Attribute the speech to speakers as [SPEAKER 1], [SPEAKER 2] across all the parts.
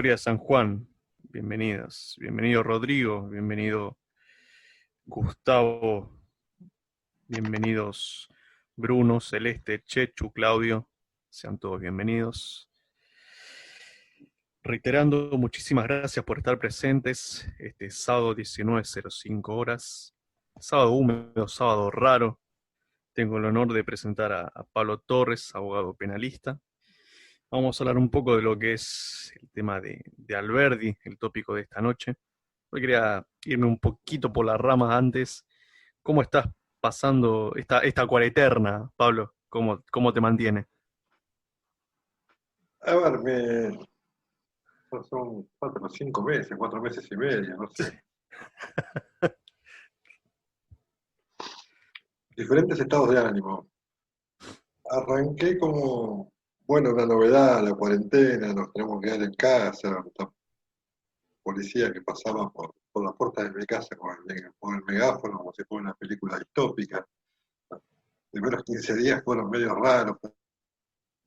[SPEAKER 1] Victoria de San Juan, bienvenidas. Bienvenido Rodrigo, bienvenido Gustavo, bienvenidos Bruno, Celeste, Chechu, Claudio, sean todos bienvenidos. Reiterando, muchísimas gracias por estar presentes este sábado 19:05 horas, sábado húmedo, sábado raro. Tengo el honor de presentar a Pablo Torres, abogado penalista. Vamos a hablar un poco de lo que es el tema de Alberdi, el tópico de esta noche. Hoy quería irme un poquito por las ramas antes. ¿Cómo estás pasando esta cuareterna, Pablo? ¿Cómo te mantiene?
[SPEAKER 2] A ver, son 4 o 5 meses, 4 meses y medio, no sé. Diferentes estados de ánimo. Arranqué como, bueno, una novedad, la cuarentena, nos tenemos que quedar en casa, la policía que pasaba por las puertas de mi casa con el megáfono, como si fuera una película distópica. Los primeros 15 días fueron medio raros,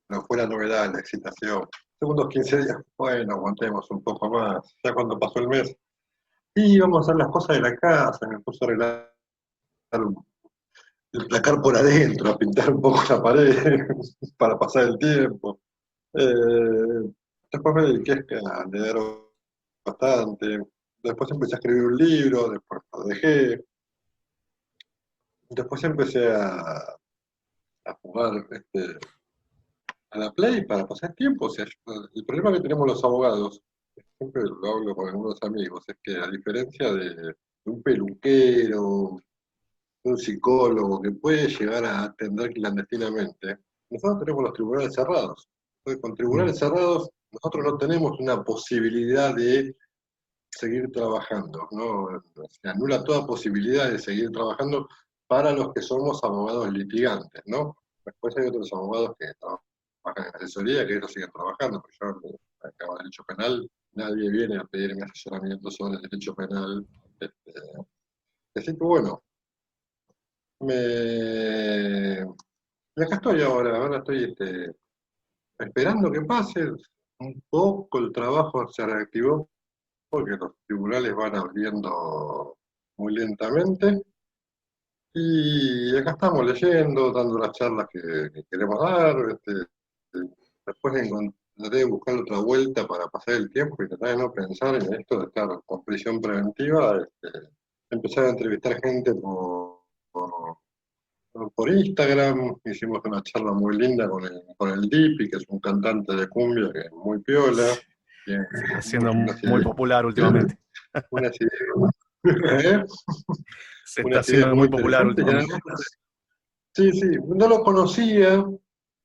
[SPEAKER 2] pero fue la novedad, la excitación. Segundos 15 días, bueno, aguantemos un poco más. Ya cuando pasó el mes, y vamos a hacer las cosas de la casa, me puse a arreglar el placar por adentro, a pintar un poco la pared para pasar el tiempo. Eh, Después me dediqué a leer bastante. Después empecé a escribir un libro, después lo dejé. Después empecé a jugar a la Play para pasar tiempo. O sea, el problema que tenemos los abogados, siempre lo hablo con algunos amigos, es que a diferencia de un peluquero, un psicólogo que puede llegar a atender clandestinamente, nosotros tenemos los tribunales cerrados. Entonces, con
[SPEAKER 1] Mm.
[SPEAKER 2] tribunales cerrados, nosotros no tenemos una posibilidad de seguir trabajando, ¿no? Se anula toda posibilidad de seguir trabajando para los que somos abogados litigantes, ¿no? Después hay otros abogados que trabajan en asesoría, que ellos siguen trabajando, porque yo acabo de derecho penal, nadie viene a pedirme asesoramiento sobre el derecho penal. Este, Así que bueno, me, y acá estoy ahora estoy esperando que pase un poco el trabajo, se reactivó porque los tribunales van abriendo muy lentamente y acá estamos leyendo, dando las charlas que queremos dar, después traté de buscar otra vuelta para pasar el tiempo y tratar de no pensar en esto de estar con prisión preventiva, empezar a entrevistar gente por Instagram, hicimos una charla muy linda con el Dipi, que es un cantante de cumbia que es muy piola, tiene
[SPEAKER 1] Se está haciendo
[SPEAKER 2] unas
[SPEAKER 1] muy
[SPEAKER 2] ideas,
[SPEAKER 1] popular últimamente.
[SPEAKER 2] unas ideas, ¿eh?
[SPEAKER 1] Se está
[SPEAKER 2] Unas ideas
[SPEAKER 1] haciendo muy
[SPEAKER 2] muy
[SPEAKER 1] popular
[SPEAKER 2] interesantes.
[SPEAKER 1] últimamente.
[SPEAKER 2] Sí, sí, no lo conocía,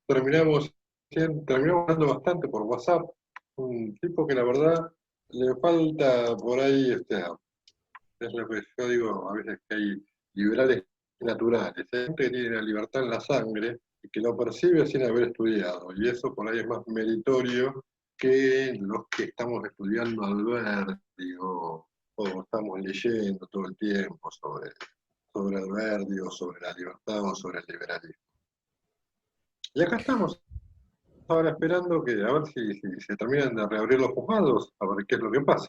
[SPEAKER 2] terminamos, terminamos hablando bastante por WhatsApp, un tipo que la verdad le falta por ahí, es lo que yo digo a veces que hay liberales naturales, hay gente que tiene la libertad en la sangre y que lo percibe sin haber estudiado, y eso por ahí es más meritorio que los que estamos estudiando Alberti o estamos leyendo todo el tiempo sobre Alberti o sobre la libertad o sobre el liberalismo. Y acá estamos ahora esperando que a ver si se terminan de reabrir los juzgados, a ver qué es lo que pasa.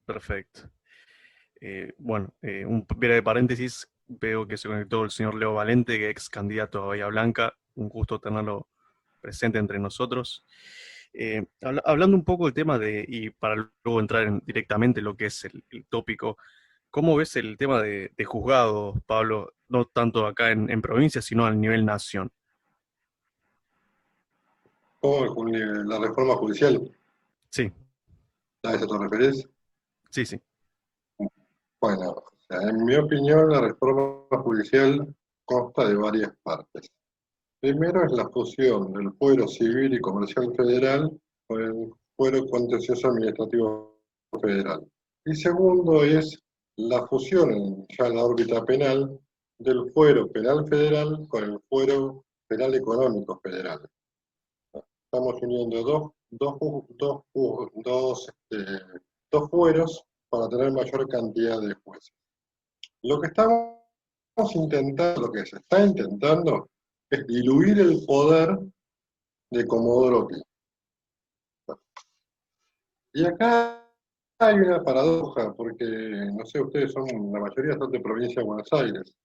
[SPEAKER 1] Perfecto. Un breve paréntesis. Veo que se conectó el señor Leo Valente, que es ex candidato a Bahía Blanca. Un gusto tenerlo presente entre nosotros. Hablando un poco del tema y para luego entrar directamente en lo que es el tópico, ¿cómo ves el tema de juzgados, Pablo? No tanto acá en provincia, sino a nivel nación.
[SPEAKER 2] Con la reforma judicial,
[SPEAKER 1] Sí,
[SPEAKER 2] ¿a eso te referís?
[SPEAKER 1] sí, sí.
[SPEAKER 2] Bueno, o sea, en mi opinión, la reforma judicial consta de varias partes. Primero es la fusión del fuero civil y comercial federal con el fuero contencioso administrativo federal. Y segundo es la fusión ya en la órbita penal del fuero penal federal con el fuero penal económico federal. Estamos uniendo dos fueros para tener mayor cantidad de jueces. Lo que estamos intentando, lo que se está intentando, es diluir el poder de Comodoro Pi. Y acá hay una paradoja, porque, no sé, ustedes son, la mayoría son de provincia de Buenos Aires.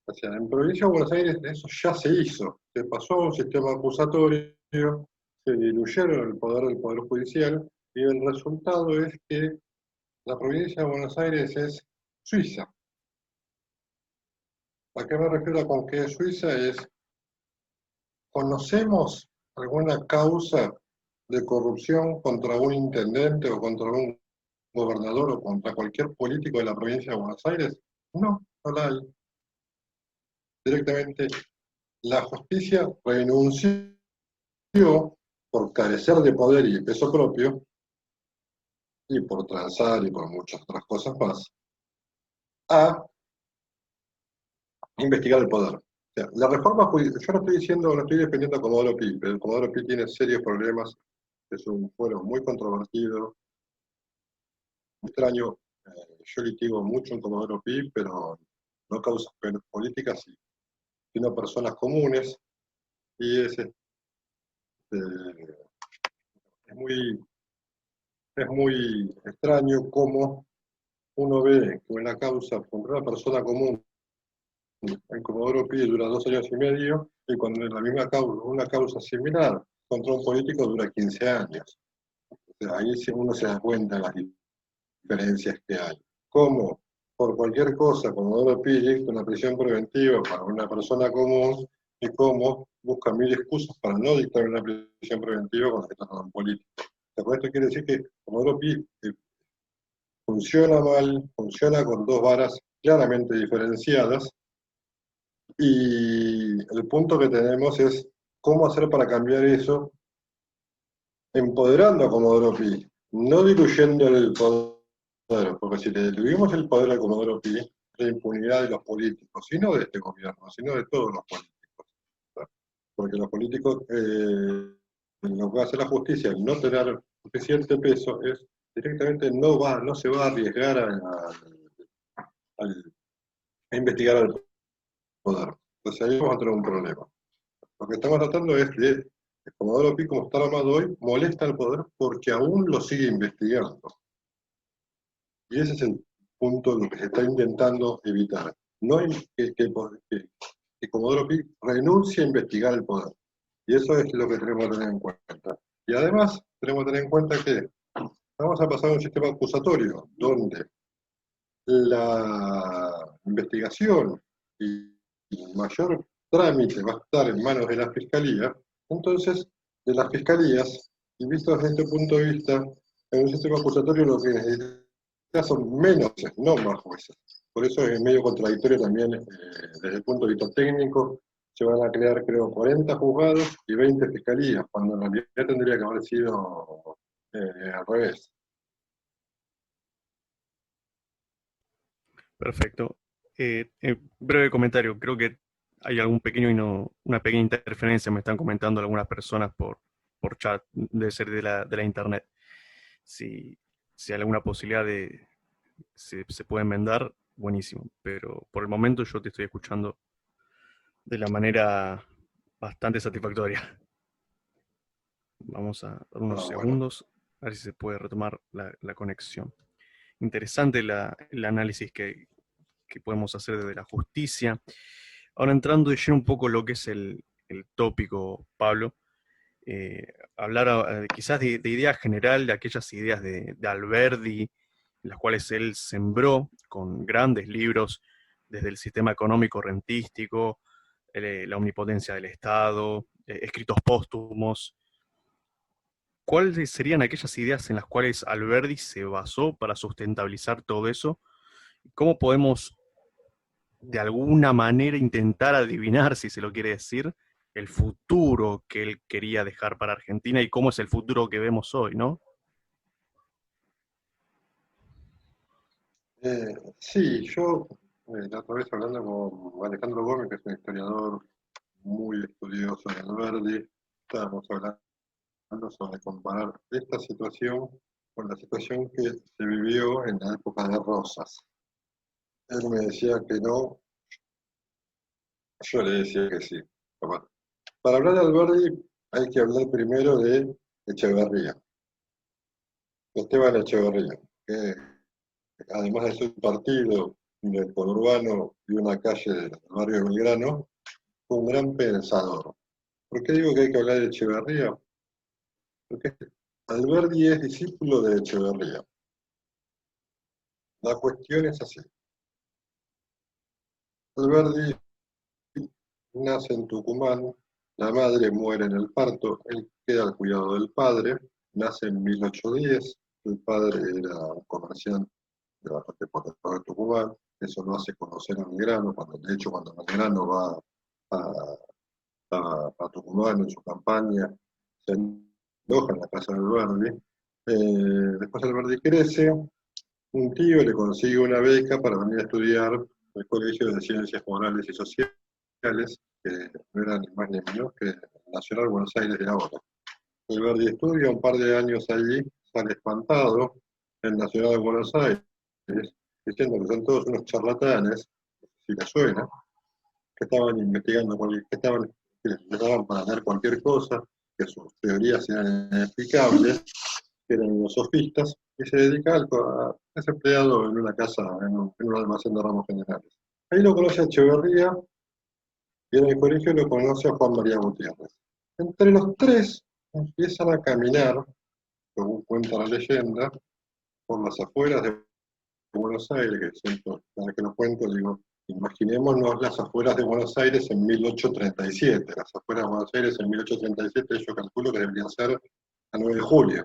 [SPEAKER 2] O sea, en provincia de Buenos Aires eso ya se hizo. Se pasó a un sistema acusatorio, se diluyeron el poder del Poder Judicial, y el resultado es que la provincia de Buenos Aires es Suiza. ¿A qué me refiero con que es Suiza? Es, ¿conocemos alguna causa de corrupción contra un intendente o contra un gobernador o contra cualquier político de la provincia de Buenos Aires? No, no la hay. Directamente la justicia renunció por carecer de poder y de peso propio y por transar y por muchas otras cosas más, a investigar el poder. O sea, la reforma judicial, yo no estoy diciendo, no estoy defendiendo a Comodoro Pi, pero el Comodoro Pi tiene serios problemas, es un fuero muy controvertido, muy extraño. Yo litigo mucho en Comodoro Pi, pero no causas políticas, sino personas comunes, y es muy, es muy extraño cómo uno ve que una causa contra una persona común en Comodoro Pi dura 2 años y medio, y cuando en la misma causa, una causa similar contra un político dura 15 años. O sea, ahí uno se da cuenta de las diferencias que hay. Cómo por cualquier cosa Comodoro Pi dicta una prisión preventiva para una persona común, y cómo busca mil excusas para no dictar una prisión preventiva cuando se trata de un político. O sea, con esto quiere decir que Comodoro Pi funciona mal, funciona con dos varas claramente diferenciadas, y el punto que tenemos es cómo hacer para cambiar eso, empoderando a Comodoro Pi, no diluyendo el poder, porque si le diluyimos el poder a Comodoro Pi, la impunidad de los políticos, y no de este gobierno, sino de todos los políticos. ¿No? Porque los políticos, lo que hace la justicia, al no tener suficiente peso, es directamente no se va a arriesgar a investigar al poder. Entonces ahí vamos a tener un problema. Lo que estamos tratando es de, el Comodoro Pi, como está armado hoy, molesta al poder porque aún lo sigue investigando. Y ese es el punto de lo que se está intentando evitar. No que Comodoro Pi renuncie a investigar el poder. Y eso es lo que tenemos que tener en cuenta. Y además, tenemos que tener en cuenta que vamos a pasar a un sistema acusatorio donde la investigación y el mayor trámite va a estar en manos de la Fiscalía. Entonces, de las Fiscalías, y visto desde este punto de vista, en un sistema acusatorio lo que necesita son menos jueces, no más jueces. Por eso es medio contradictorio también, desde el punto de vista técnico. Se van a crear, creo, 40 juzgados y 20 fiscalías, cuando en realidad tendría que haber sido al revés.
[SPEAKER 1] Perfecto. Breve comentario, creo que hay algún pequeño una pequeña interferencia, me están comentando algunas personas por chat, debe ser de la internet. Si, si hay alguna posibilidad de, se puede enmendar, buenísimo, pero por el momento yo te estoy escuchando de la manera bastante satisfactoria. Vamos a dar unos
[SPEAKER 2] Bueno,
[SPEAKER 1] segundos, a ver si se puede retomar la conexión. Interesante el análisis que podemos hacer desde la justicia. Ahora entrando de lleno un poco lo que es el tópico, Pablo, hablar quizás de idea general, de aquellas ideas de Alberdi, las cuales él sembró con grandes libros, desde el sistema económico rentístico, la omnipotencia del Estado, escritos póstumos. ¿Cuáles serían aquellas ideas en las cuales Alberdi se basó para sustentabilizar todo eso? ¿Cómo podemos de alguna manera intentar adivinar, si se lo quiere decir, el futuro que él quería dejar para Argentina y cómo es el futuro que vemos hoy, ¿no?
[SPEAKER 2] sí, yo la otra vez hablando con Alejandro Gómez, que es un historiador muy estudioso de Alberdi, estábamos hablando sobre comparar esta situación con la situación que se vivió en la época de Rosas. Él me decía que no, yo le decía que sí. Bueno, para hablar de Alberdi hay que hablar primero de Echeverría. Esteban Echeverría, que además de ser partido del conurbano y una calle del barrio de Belgrano, fue un gran pensador. ¿Por qué digo que hay que hablar de Echeverría? Porque Alberdi es discípulo de Echeverría. La cuestión es así. Alberdi nace en Tucumán, la madre muere en el parto, él queda al cuidado del padre, nace en 1810, el padre era un comerciante bastante potente de Tucumán, eso lo hace conocer a Belgrano, de hecho cuando Belgrano va a, a Tucumán en su campaña, se aloja en la casa de Alberdi. Después Alberdi crece, un tío le consigue una beca para venir a estudiar el Colegio de Ciencias Morales y Sociales, que no era ni más ni menos que el Nacional Buenos Aires de ahora. Alberdi estudia un par de años allí, sale espantado en Nacional de Buenos Aires, diciendo que son todos unos charlatanes, si les suena, que estaban investigando, que les daban para hacer cualquier cosa, que sus teorías eran inexplicables, que eran los sofistas, y se dedica a es empleado en una casa, en un almacén de ramos generales. Ahí lo conoce a Echeverría y en el colegio lo conoce a Juan María Gutiérrez. Entre los tres empiezan a caminar, según cuenta la leyenda, por las afueras de Buenos Aires, que siempre, cada que lo cuento, digo, imaginémonos las afueras de Buenos Aires en 1837. Las afueras de Buenos Aires en 1837 yo calculo que deberían ser a 9 de julio.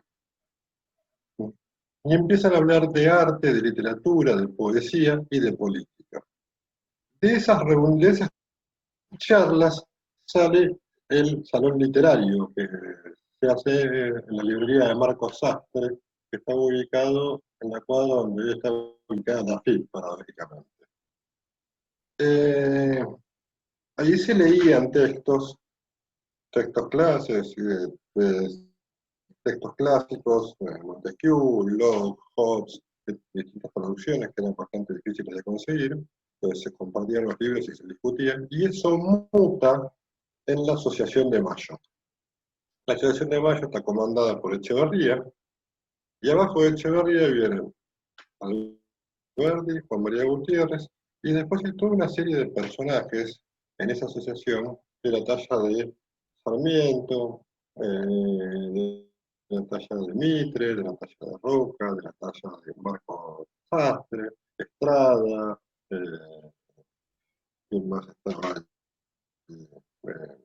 [SPEAKER 2] Y empiezan a hablar de arte, de literatura, de poesía y de política. De esas charlas sale el salón literario que se hace en la librería de Marcos Sastre, que está ubicado en la cuadra donde hoy está ubicada la FIP, paradójicamente. Eh, Allí se leían textos clases, textos clásicos, Montesquieu, Locke, Hobbes, de distintas producciones que eran bastante difíciles de conseguir, entonces se compartían los libros y se discutían, y eso muta en la Asociación de Mayo. La Asociación de Mayo está comandada por Echeverría, y abajo de Echeverría vienen Alberdi, Juan María Gutiérrez, y después hay toda una serie de personajes en esa asociación de la talla de Sarmiento, de la talla de Mitre, de la talla de Roca, de la talla de Marco Sastre, Estrada, ¿quién más estaba? Eh,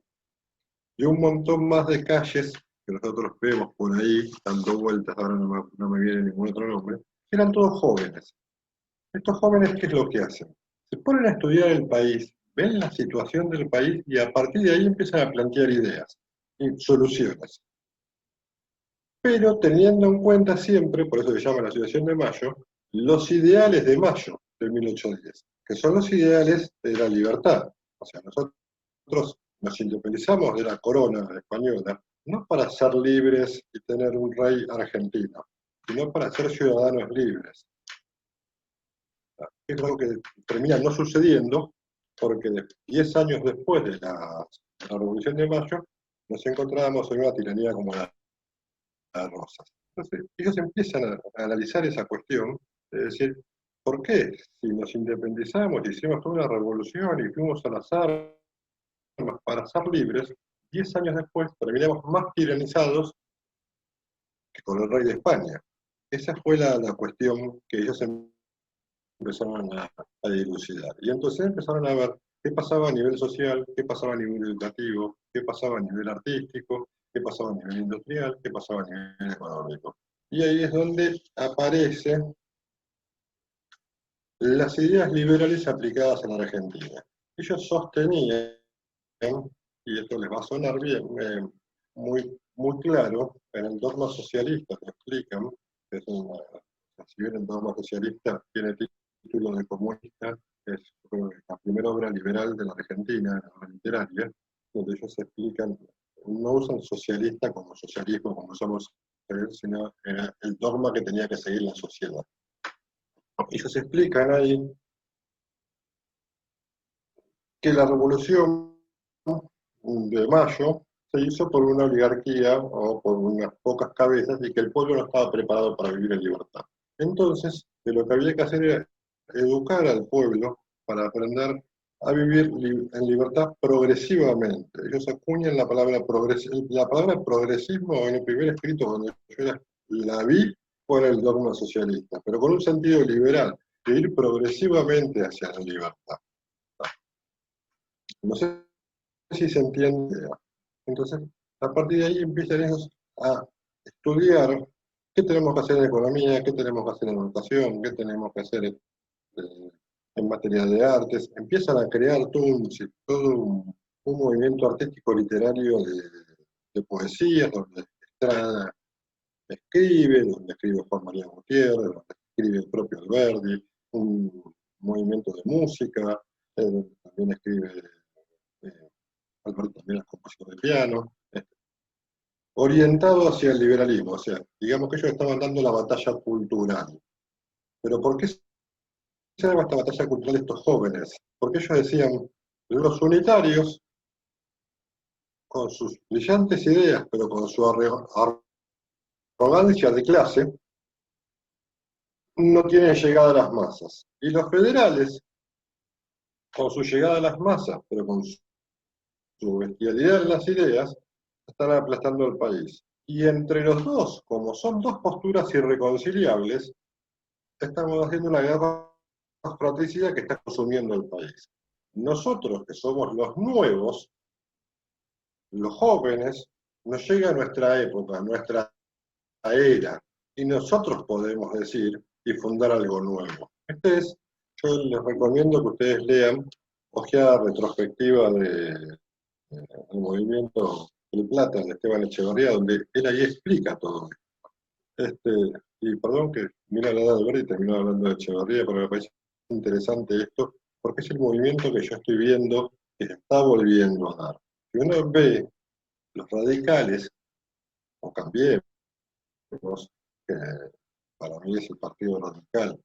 [SPEAKER 2] y un montón más de calles que nosotros vemos por ahí, dando vueltas, ahora no me viene ningún otro nombre, eran todos jóvenes. Estos jóvenes, ¿qué es lo que hacen? Se ponen a estudiar el país, ven la situación del país y a partir de ahí empiezan a plantear ideas y soluciones. Pero teniendo en cuenta siempre, por eso se llama la Asociación de Mayo, los ideales de Mayo de 1810, que son los ideales de la libertad. O sea, nosotros nos independizamos de la corona española no para ser libres y tener un rey argentino, sino para ser ciudadanos libres. Es algo que termina no sucediendo porque 10 años después de la Revolución de Mayo nos encontrábamos en una tiranía como la de Rosas. Entonces, ellos empiezan a analizar esa cuestión, es decir, ¿por qué si nos independizamos, hicimos toda una revolución y fuimos a las armas para ser libres, 10 años después terminamos más tiranizados que con el rey de España? Esa fue la cuestión que ellos empezaron a dilucidar. Y entonces empezaron a ver qué pasaba a nivel social, qué pasaba a nivel educativo, qué pasaba a nivel artístico, qué pasaba a nivel industrial, qué pasaba a nivel económico. Y ahí es donde aparecen las ideas liberales aplicadas en la Argentina. Ellos sostenían, y esto les va a sonar bien, muy claro, en el dogma socialista que explican, que es si bien el dogma socialista tiene título de comunista, es la primera obra liberal de la Argentina, la obra literaria, donde ellos explican, no usan socialista como socialismo, como usamos, sino era el dogma que tenía que seguir la sociedad. Ellos explican ahí que la revolución de mayo se hizo por una oligarquía o por unas pocas cabezas y que el pueblo no estaba preparado para vivir en libertad. Entonces, lo que había que hacer era educar al pueblo para aprender a vivir en libertad progresivamente. Ellos acuñan la palabra progresismo en el primer escrito cuando yo la vi fue en el dogma socialista, pero con un sentido liberal, de ir progresivamente hacia la libertad. No sé si se entiende. Entonces, a partir de ahí empiezan ellos a estudiar qué tenemos que hacer en economía, qué tenemos que hacer en educación, qué tenemos que hacer en materia de artes. Empiezan a crear todo un movimiento artístico literario de poesías, donde Estrada donde escribe Juan María Gutiérrez, donde escribe el propio Alberdi, un movimiento de música, también escribe Alberdi, también es compositor de piano, orientado hacia el liberalismo, o sea, digamos que ellos estaban dando la batalla cultural. Pero ¿por qué se daba esta batalla cultural estos jóvenes? Porque ellos decían, los unitarios, con sus brillantes ideas, pero con su arrogancia de clase, no tienen llegada a las masas. Y los federales, con su llegada a las masas, pero con su bestialidad en las ideas, están aplastando el país. Y entre los dos, como son dos posturas irreconciliables, estamos haciendo una guerra fratricida que está consumiendo el país. Nosotros, que somos los nuevos, los jóvenes, nos llega nuestra época, nuestra era, y nosotros podemos decir y fundar algo nuevo. Yo les recomiendo que ustedes lean ojeada retrospectiva del movimiento El Plata de Esteban Echeverría, donde él ahí explica todo esto. Y perdón que mira la edad de Alberti y terminó hablando de Echeverría, pero me parece interesante esto, porque es el movimiento que yo estoy viendo que se está volviendo a dar. Si uno ve los radicales, o Cambiemos, que para mí es el Partido Radical,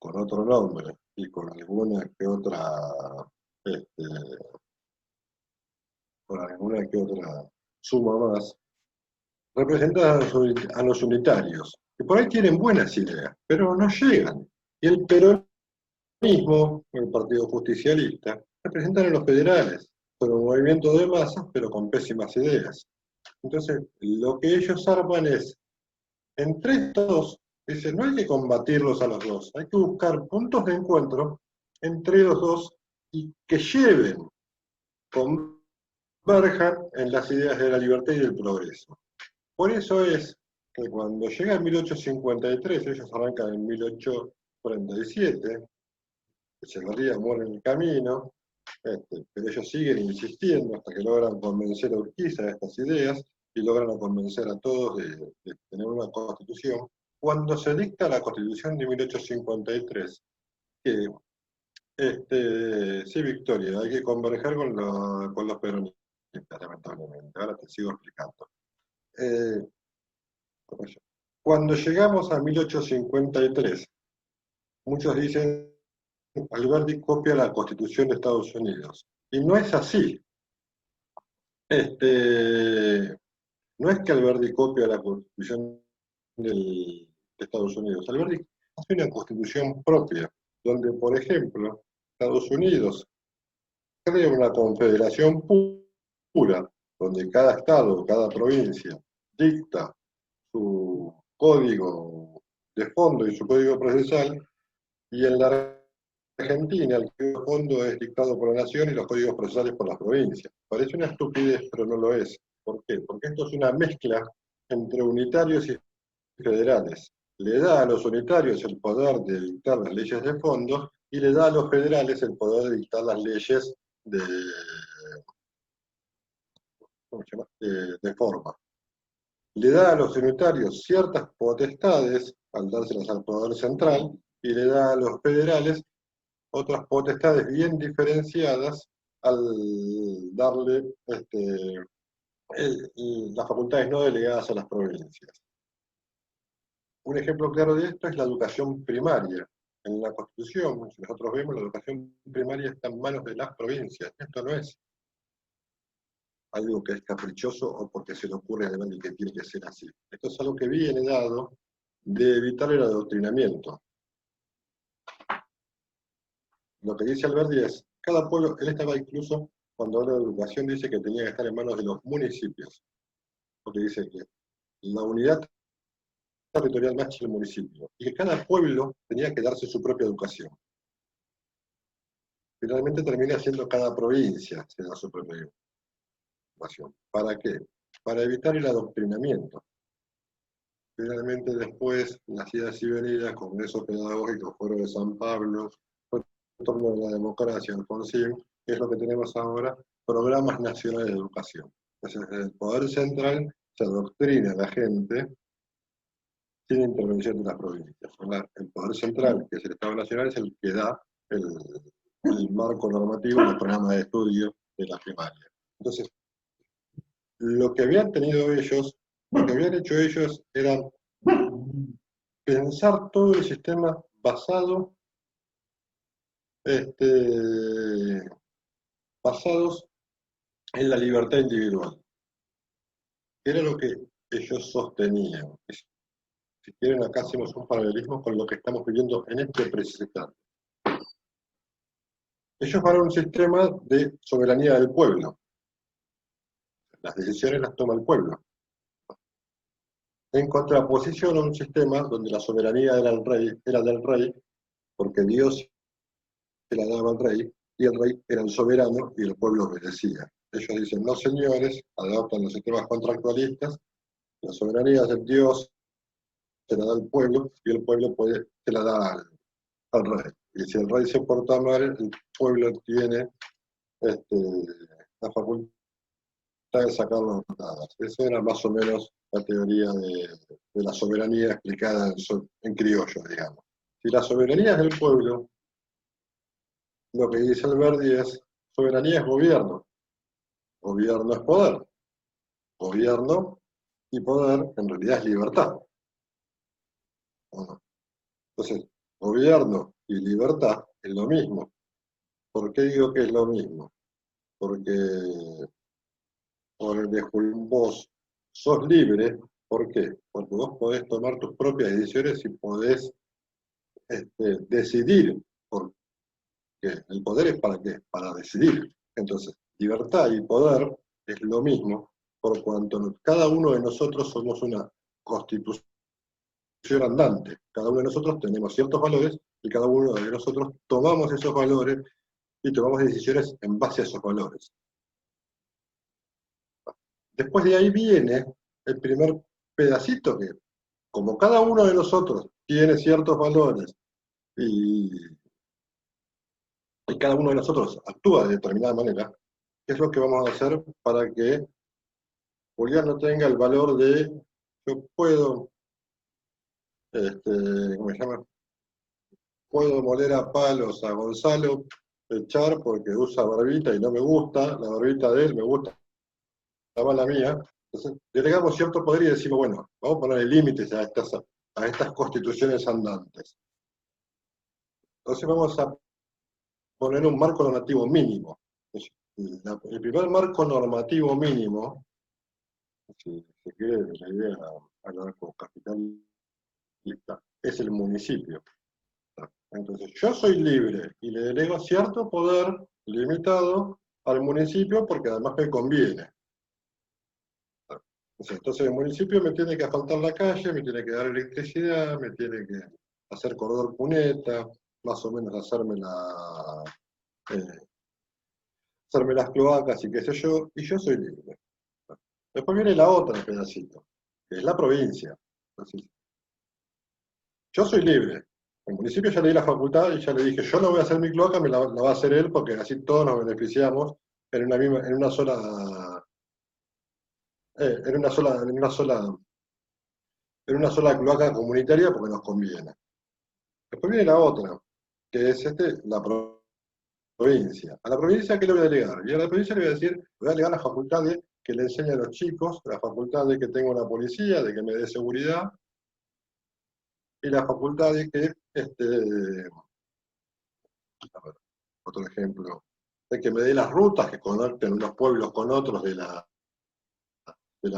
[SPEAKER 2] con otro nombre y con este, alguna que otra suma más, representan a los unitarios, que por ahí tienen buenas ideas, pero no llegan. Y el peronismo, el Partido Justicialista, representan a los federales, son un movimiento de masas, pero con pésimas ideas. Entonces, lo que ellos arman es, entre estos, dicen, no hay que combatirlos a los dos, hay que buscar puntos de encuentro entre los dos y que converjan en las ideas de la libertad y del progreso. Por eso es que cuando llega en 1853, ellos arrancan en 1847, Echeverría muere en el camino, pero ellos siguen insistiendo hasta que logran convencer a Urquiza de estas ideas y logran convencer a todos de tener una constitución. Cuando se dicta la constitución de 1853, que sí, Victoria, hay que converger con los peronistas, lamentablemente. Ahora te sigo explicando. Cuando llegamos a 1853, muchos dicen Alberti copia la Constitución de Estados Unidos. Y no es así. No es que Alberti copia la Constitución de Estados Unidos. Alberti hace una constitución propia, donde, por ejemplo, Estados Unidos crea una confederación pura, donde cada estado, cada provincia dicta su código de fondo y su código procesal, y en la Argentina el código de fondo es dictado por la nación y los códigos procesales por las provincias. Parece una estupidez, pero no lo es. ¿Por qué? Porque esto es una mezcla entre unitarios y federales. Le da a los unitarios el poder de dictar las leyes de fondo y le da a los federales el poder de dictar las leyes de forma. Le da a los unitarios ciertas potestades al dárselas al poder central y le da a los federales otras potestades bien diferenciadas al darle las facultades no delegadas a las provincias. Un ejemplo claro de esto es la educación primaria. En la Constitución, si nosotros vemos, la educación primaria está en manos de las provincias. Esto no es algo que es caprichoso o porque se le ocurre a alguien que tiene que ser así. Esto es algo que viene dado de evitar el adoctrinamiento. Lo que dice Alberti es, cada pueblo, él estaba incluso, cuando habla de educación, dice que tenía que estar en manos de los municipios, porque dice que la unidad territorial más es el municipio, y que cada pueblo tenía que darse su propia educación. Finalmente termina siendo cada provincia se da su propia educación. ¿Para qué? Para evitar el adoctrinamiento. Finalmente después, las idas y venidas, Congreso Pedagógico, Foro de San Pablo, Retorno de la Democracia, Alfonsín, que es lo que tenemos ahora, programas nacionales de educación. Entonces, el Poder Central se adoctrina a la gente sin intervención de las provincias. El Poder Central, que es el Estado Nacional, es el que da el marco normativo del programa de estudio de la primaria. Entonces, lo que habían tenido ellos, lo que habían hecho ellos era pensar todo el sistema basados en la libertad individual. Era lo que ellos sostenían. Si quieren, acá hacemos un paralelismo con lo que estamos viviendo en este preciso instante. Ellos van a un sistema de soberanía del pueblo. Las decisiones las toma el pueblo. En contraposición a un sistema donde la soberanía era del rey, porque Dios se la daba al rey, y el rey era el soberano y el pueblo obedecía. Ellos dicen, no señores, adoptan los sistemas contractualistas, la soberanía es de Dios, se la da al pueblo, y el pueblo se la da al rey. Y si el rey se porta mal, el pueblo tiene la facultad de sacarlo a patadas. Esa era más o menos la teoría de la soberanía explicada en criollo, digamos. Si la soberanía es del pueblo, lo que dice Alberti es, soberanía es gobierno, gobierno es poder, gobierno y poder en realidad es libertad. Bueno, entonces, gobierno y libertad es lo mismo. ¿Por qué digo que es lo mismo? Porque vos sos libre. ¿Por qué? Porque vos podés tomar tus propias decisiones y podés decidir. Porque el poder es para qué? Para decidir. Entonces, libertad y poder es lo mismo, por cuanto cada uno de nosotros somos una constitución andante. Cada uno de nosotros tenemos ciertos valores y cada uno de nosotros tomamos esos valores y tomamos decisiones en base a esos valores. Después de ahí viene el primer pedacito que, como cada uno de nosotros tiene ciertos valores y cada uno de nosotros actúa de determinada manera, ¿qué es lo que vamos a hacer para que Julián no tenga el valor de yo puedo, ¿cómo se llama? Puedo moler a palos a Gonzalo, echar porque usa barbita y no me gusta, la barbita de él me gusta, la mala mía. Entonces, delegamos cierto poder y decimos, bueno, vamos a poner límites a estas constituciones andantes. Entonces vamos a poner un marco normativo mínimo. El primer marco normativo mínimo, si se quiere la idea anarcocapitalista, es el municipio. Entonces yo soy libre y le delego cierto poder limitado al municipio porque además me conviene. Entonces el municipio me tiene que asfaltar la calle, me tiene que dar electricidad, me tiene que hacer corredor cuneta, más o menos hacerme las cloacas y qué sé yo, y yo soy libre. Después viene la otra pedacito, que es la provincia. Entonces, yo soy libre. El municipio ya le di la facultad y ya le dije, yo no voy a hacer mi cloaca, la va a hacer él, porque así todos nos beneficiamos en una sola cloaca comunitaria porque nos conviene. Después viene la otra, que es la provincia. ¿A la provincia qué le voy a delegar? Y a la provincia le voy a decir, voy a delegar la facultad de que le enseñe a los chicos, la facultad de que tenga una policía, de que me dé seguridad, y la facultad de que, a ver, otro ejemplo, de que me dé las rutas que conecten unos pueblos con otros de la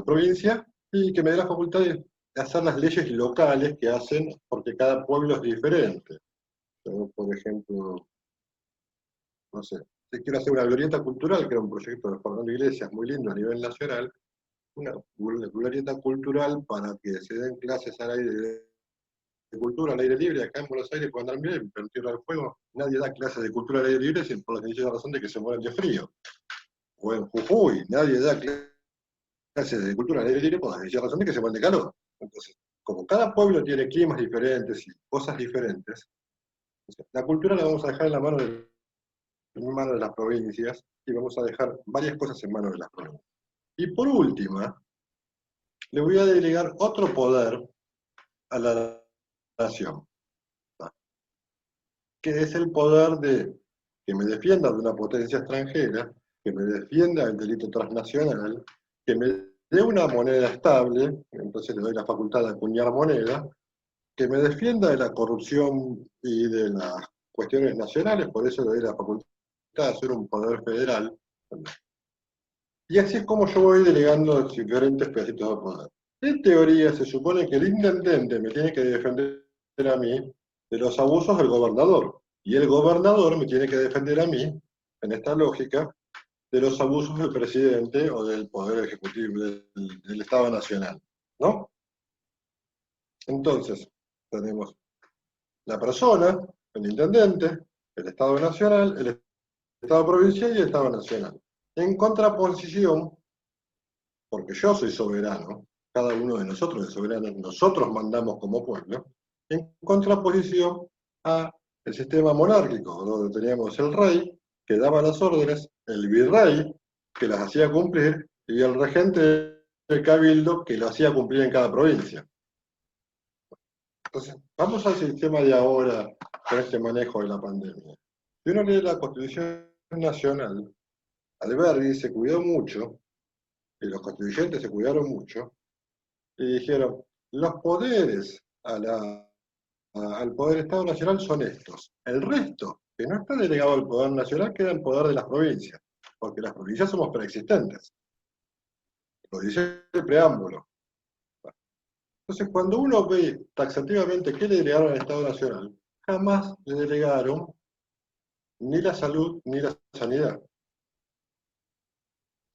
[SPEAKER 2] provincia, y que me dé la facultad de hacer las leyes locales que hacen, porque cada pueblo es diferente. Yo, por ejemplo, no sé, si quiero hacer una glorieta cultural, que era un proyecto de Fernando Iglesias muy lindo a nivel nacional, una glorieta cultural para que se den clases al aire de cultura al aire libre acá en Buenos Aires pueden andar bien, pero en Tierra del Fuego nadie da clases de cultura al aire libre por la sencilla razón de que se mueren de frío. O en Jujuy nadie da clases de cultura al aire libre por la sencilla razón de que se mueren de calor. Entonces, como cada pueblo tiene climas diferentes y cosas diferentes, la cultura la vamos a dejar en manos de las provincias y vamos a dejar varias cosas en manos de las provincias. Y por última, le voy a delegar otro poder a la nación, que es el poder de que me defienda de una potencia extranjera, que me defienda del delito transnacional, que me dé una moneda estable, entonces le doy la facultad de acuñar moneda, que me defienda de la corrupción y de las cuestiones nacionales, por eso le doy la facultad de hacer un poder federal. Y así es como yo voy delegando diferentes pedacitos de poder. En teoría se supone que el intendente me tiene que defender a mí de los abusos del gobernador. Y el gobernador me tiene que defender a mí, en esta lógica, de los abusos del presidente o del poder ejecutivo del Estado Nacional. ¿No? Entonces, tenemos la persona, el intendente, el Estado Nacional, el Estado provincial y el Estado Nacional. En contraposición, porque yo soy soberano, cada uno de nosotros es soberano, nosotros mandamos como pueblo, en contraposición a el sistema monárquico, donde teníamos el rey, que daba las órdenes, el virrey, que las hacía cumplir, y el regente del cabildo, que lo hacía cumplir en cada provincia. Entonces, vamos al sistema de ahora, con este manejo de la pandemia. Si uno lee la Constitución Nacional, Alberdi se cuidó mucho, y los constituyentes se cuidaron mucho, y dijeron, los poderes al poder Estado Nacional son estos. El resto, que no está delegado al poder nacional, queda en poder de las provincias, porque las provincias somos preexistentes. Lo dice el preámbulo. Entonces, cuando uno ve taxativamente qué le delegaron al Estado Nacional, jamás le delegaron ni la salud ni la sanidad.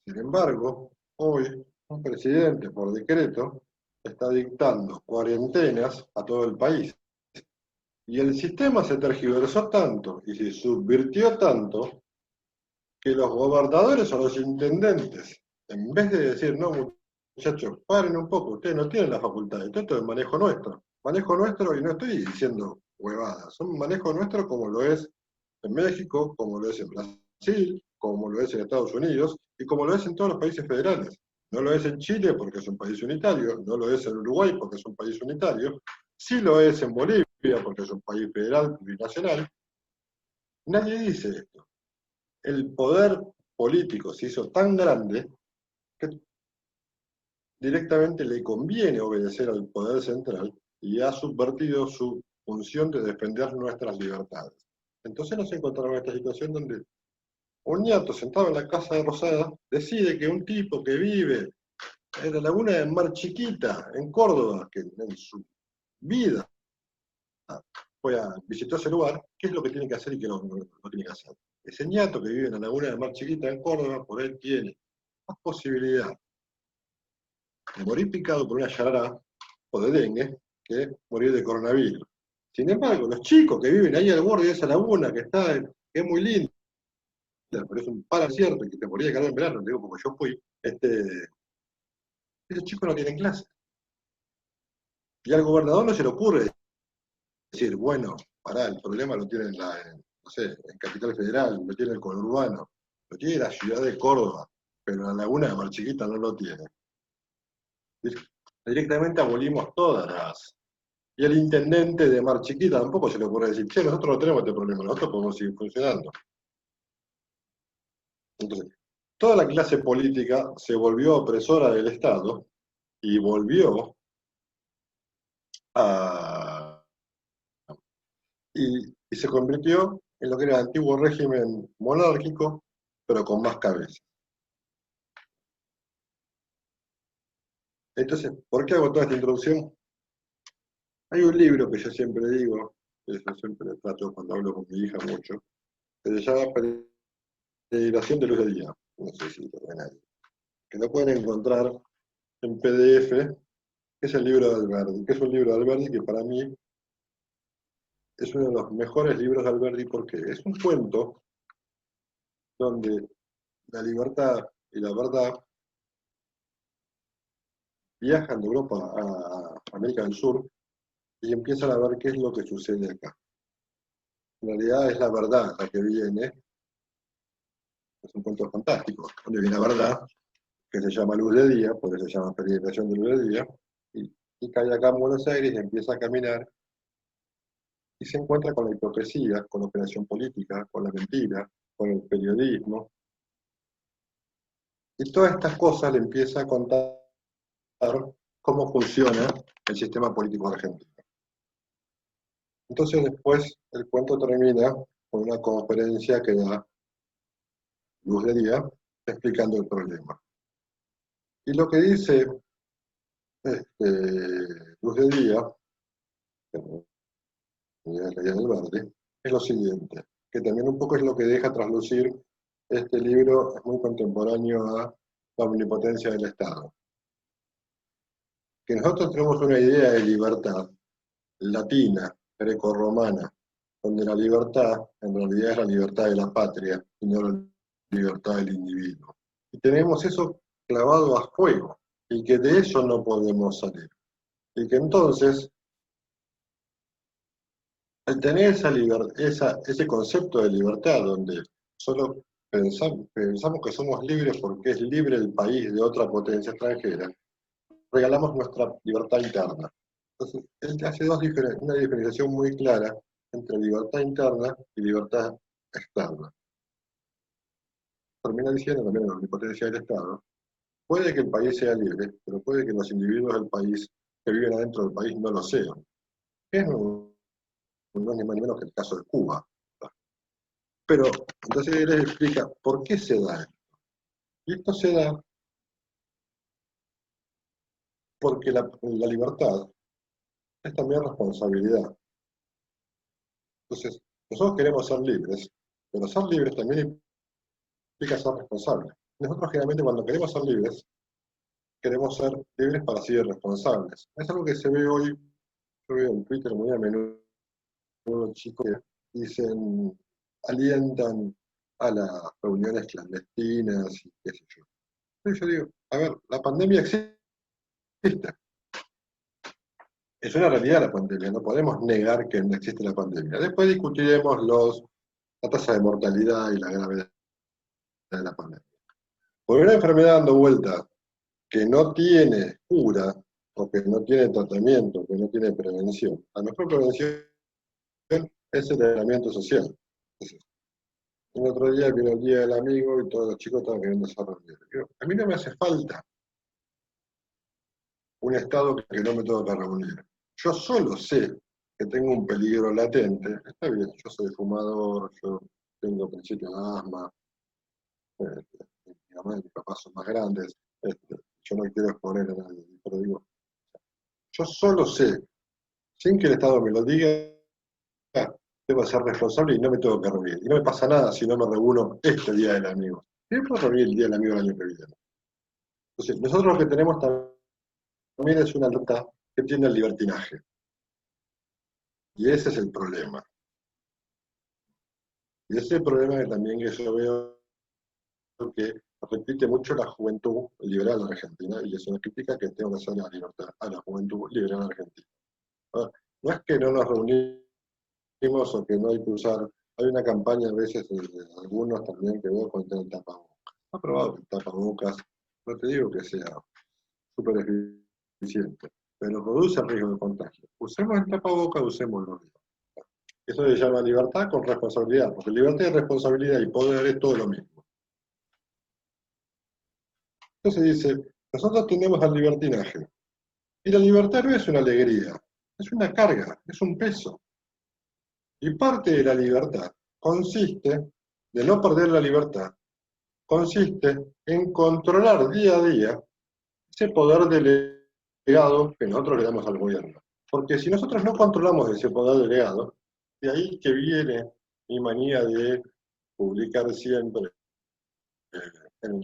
[SPEAKER 2] Sin embargo, hoy un presidente por decreto está dictando cuarentenas a todo el país. Y el sistema se tergiversó tanto y se subvirtió tanto que los gobernadores o los intendentes, en vez de decir, no, muchachos, paren un poco, ustedes no tienen la facultad, esto es manejo nuestro. Manejo nuestro, y no estoy diciendo huevadas, son manejo nuestro como lo es en México, como lo es en Brasil, como lo es en Estados Unidos y como lo es en todos los países federales. No lo es en Chile porque es un país unitario, no lo es en Uruguay porque es un país unitario, sí lo es en Bolivia porque es un país federal plurinacional. Nadie dice esto. El poder político se hizo tan grande que directamente le conviene obedecer al poder central y ha subvertido su función de defender nuestras libertades. Entonces nos encontramos en esta situación donde un ñato sentado en la casa de Rosada decide que un tipo que vive en la laguna de Mar Chiquita, en Córdoba, que en su vida visitó ese lugar, qué es lo que tiene que hacer y qué no tiene que hacer. Ese ñato que vive en la laguna de Mar Chiquita, en Córdoba, por él tiene más posibilidad de morir picado por una yarará o de dengue que morir de coronavirus. Sin embargo, los chicos que viven ahí al borde de esa laguna, que es muy linda, pero es un para cierto, que te moría de calor en verano, digo, porque yo fui, esos chicos no tienen clase. Y al gobernador no se le ocurre decir, bueno, pará, el problema lo tiene no sé, en Capital Federal, lo tiene el conurbano, lo tiene la ciudad de Córdoba, pero la laguna de Mar Chiquita no lo tiene. Directamente abolimos todas las. Y el intendente de Mar Chiquita tampoco se le ocurre decir, che, nosotros no tenemos este problema, nosotros podemos seguir funcionando. Entonces, toda la clase política se volvió opresora del Estado y volvió a. Y se convirtió en lo que era el antiguo régimen monárquico, pero con más cabeza. Entonces, ¿por qué hago toda esta introducción? Hay un libro que yo siempre digo, que yo siempre trato cuando hablo con mi hija mucho, que se llama Peregrinación de Luz de Día. No sé si lo ven ahí. Que lo pueden encontrar en PDF, que es el libro de Alberdi, que es un libro de Alberdi que para mí es uno de los mejores libros de Alberdi porque es un cuento donde la libertad y la verdad viajan de Europa a América del Sur y empiezan a ver qué es lo que sucede acá. En realidad es la verdad la que viene, es un cuento fantástico, donde viene la verdad, que se llama Luz de Día, por eso se llama Peregrinación de Luz de Día, y cae acá en Buenos Aires y empieza a caminar y se encuentra con la hipocresía, con la operación política, con la mentira, con el periodismo, y todas estas cosas le empieza a contar cómo funciona el sistema político argentino. Entonces después el cuento termina con una conferencia que da Luz de Día explicando el problema. Y lo que dice Luz de Día, que leía en el Verde, es lo siguiente, que también un poco es lo que deja traslucir este libro, es muy contemporáneo a la omnipotencia del Estado. Que nosotros tenemos una idea de libertad latina, grecorromana, donde la libertad en realidad es la libertad de la patria y no la libertad del individuo. Y tenemos eso clavado a fuego, y que de eso no podemos salir. Y que entonces, al tener ese concepto de libertad, donde solo pensamos que somos libres porque es libre el país de otra potencia extranjera, regalamos nuestra libertad interna. Entonces, él hace una diferenciación muy clara entre libertad interna y libertad externa. Termina diciendo también la omnipotencia del Estado. Puede que el país sea libre, pero puede que los individuos del país que viven adentro del país no lo sean. No es ni más ni menos que el caso de Cuba. Pero entonces él les explica por qué se da esto. Y esto se da porque la libertad es también responsabilidad. Entonces, nosotros queremos ser libres, pero ser libres también implica ser responsables. Nosotros generalmente cuando queremos ser libres para ser responsables. Es algo que se ve hoy, yo veo en Twitter muy a menudo, chicos que dicen, alientan a las reuniones clandestinas y qué sé yo. Entonces yo digo, a ver, la pandemia existe. Es una realidad la pandemia, no podemos negar que no existe la pandemia. Después discutiremos la tasa de mortalidad y la gravedad de la pandemia. Por una enfermedad dando vuelta que no tiene cura, o que no tiene tratamiento, que no tiene prevención. La mejor prevención es el aislamiento social. Entonces, el otro día vino el Día del Amigo y todos los chicos estaban queriendo hacer reuniones. A mí no me hace falta un Estado que no me tengo que reunir. Yo solo sé que tengo un peligro latente. Está bien, yo soy fumador, yo tengo principio de asma, mi mamá y mi papá son más grandes, yo no quiero exponer a nadie, pero digo, yo solo sé, sin que el Estado me lo diga, debo ser responsable y no me tengo que reunir. Y no me pasa nada si no me reúno este Día del Amigo. Siempre reunir el Día del Amigo el año que viene. Entonces, nosotros lo que tenemos también es una libertad que tiene el libertinaje. Y ese es el problema. Y ese es el problema que también que yo veo que repite mucho la juventud liberal argentina, y es una crítica que tengo que hacer a la juventud liberal argentina. No es que no nos reunimos o que no hay que usar, hay una campaña a veces de algunos también que veo contra el tapabocas. Está probado que el tapabocas, no te digo que sea súper eficiente, pero produce riesgo de contagio. Usemos el tapabocas, usémoslo. Eso se llama libertad con responsabilidad, porque libertad y responsabilidad y poder es todo lo mismo. Entonces dice, nosotros tenemos al libertinaje, y la libertad no es una alegría, es una carga, es un peso. Y parte de la libertad consiste de no perder la libertad consiste en controlar día a día ese poder delegado que nosotros le damos al gobierno. Porque si nosotros no controlamos ese poder delegado, de ahí que viene mi manía de publicar siempre en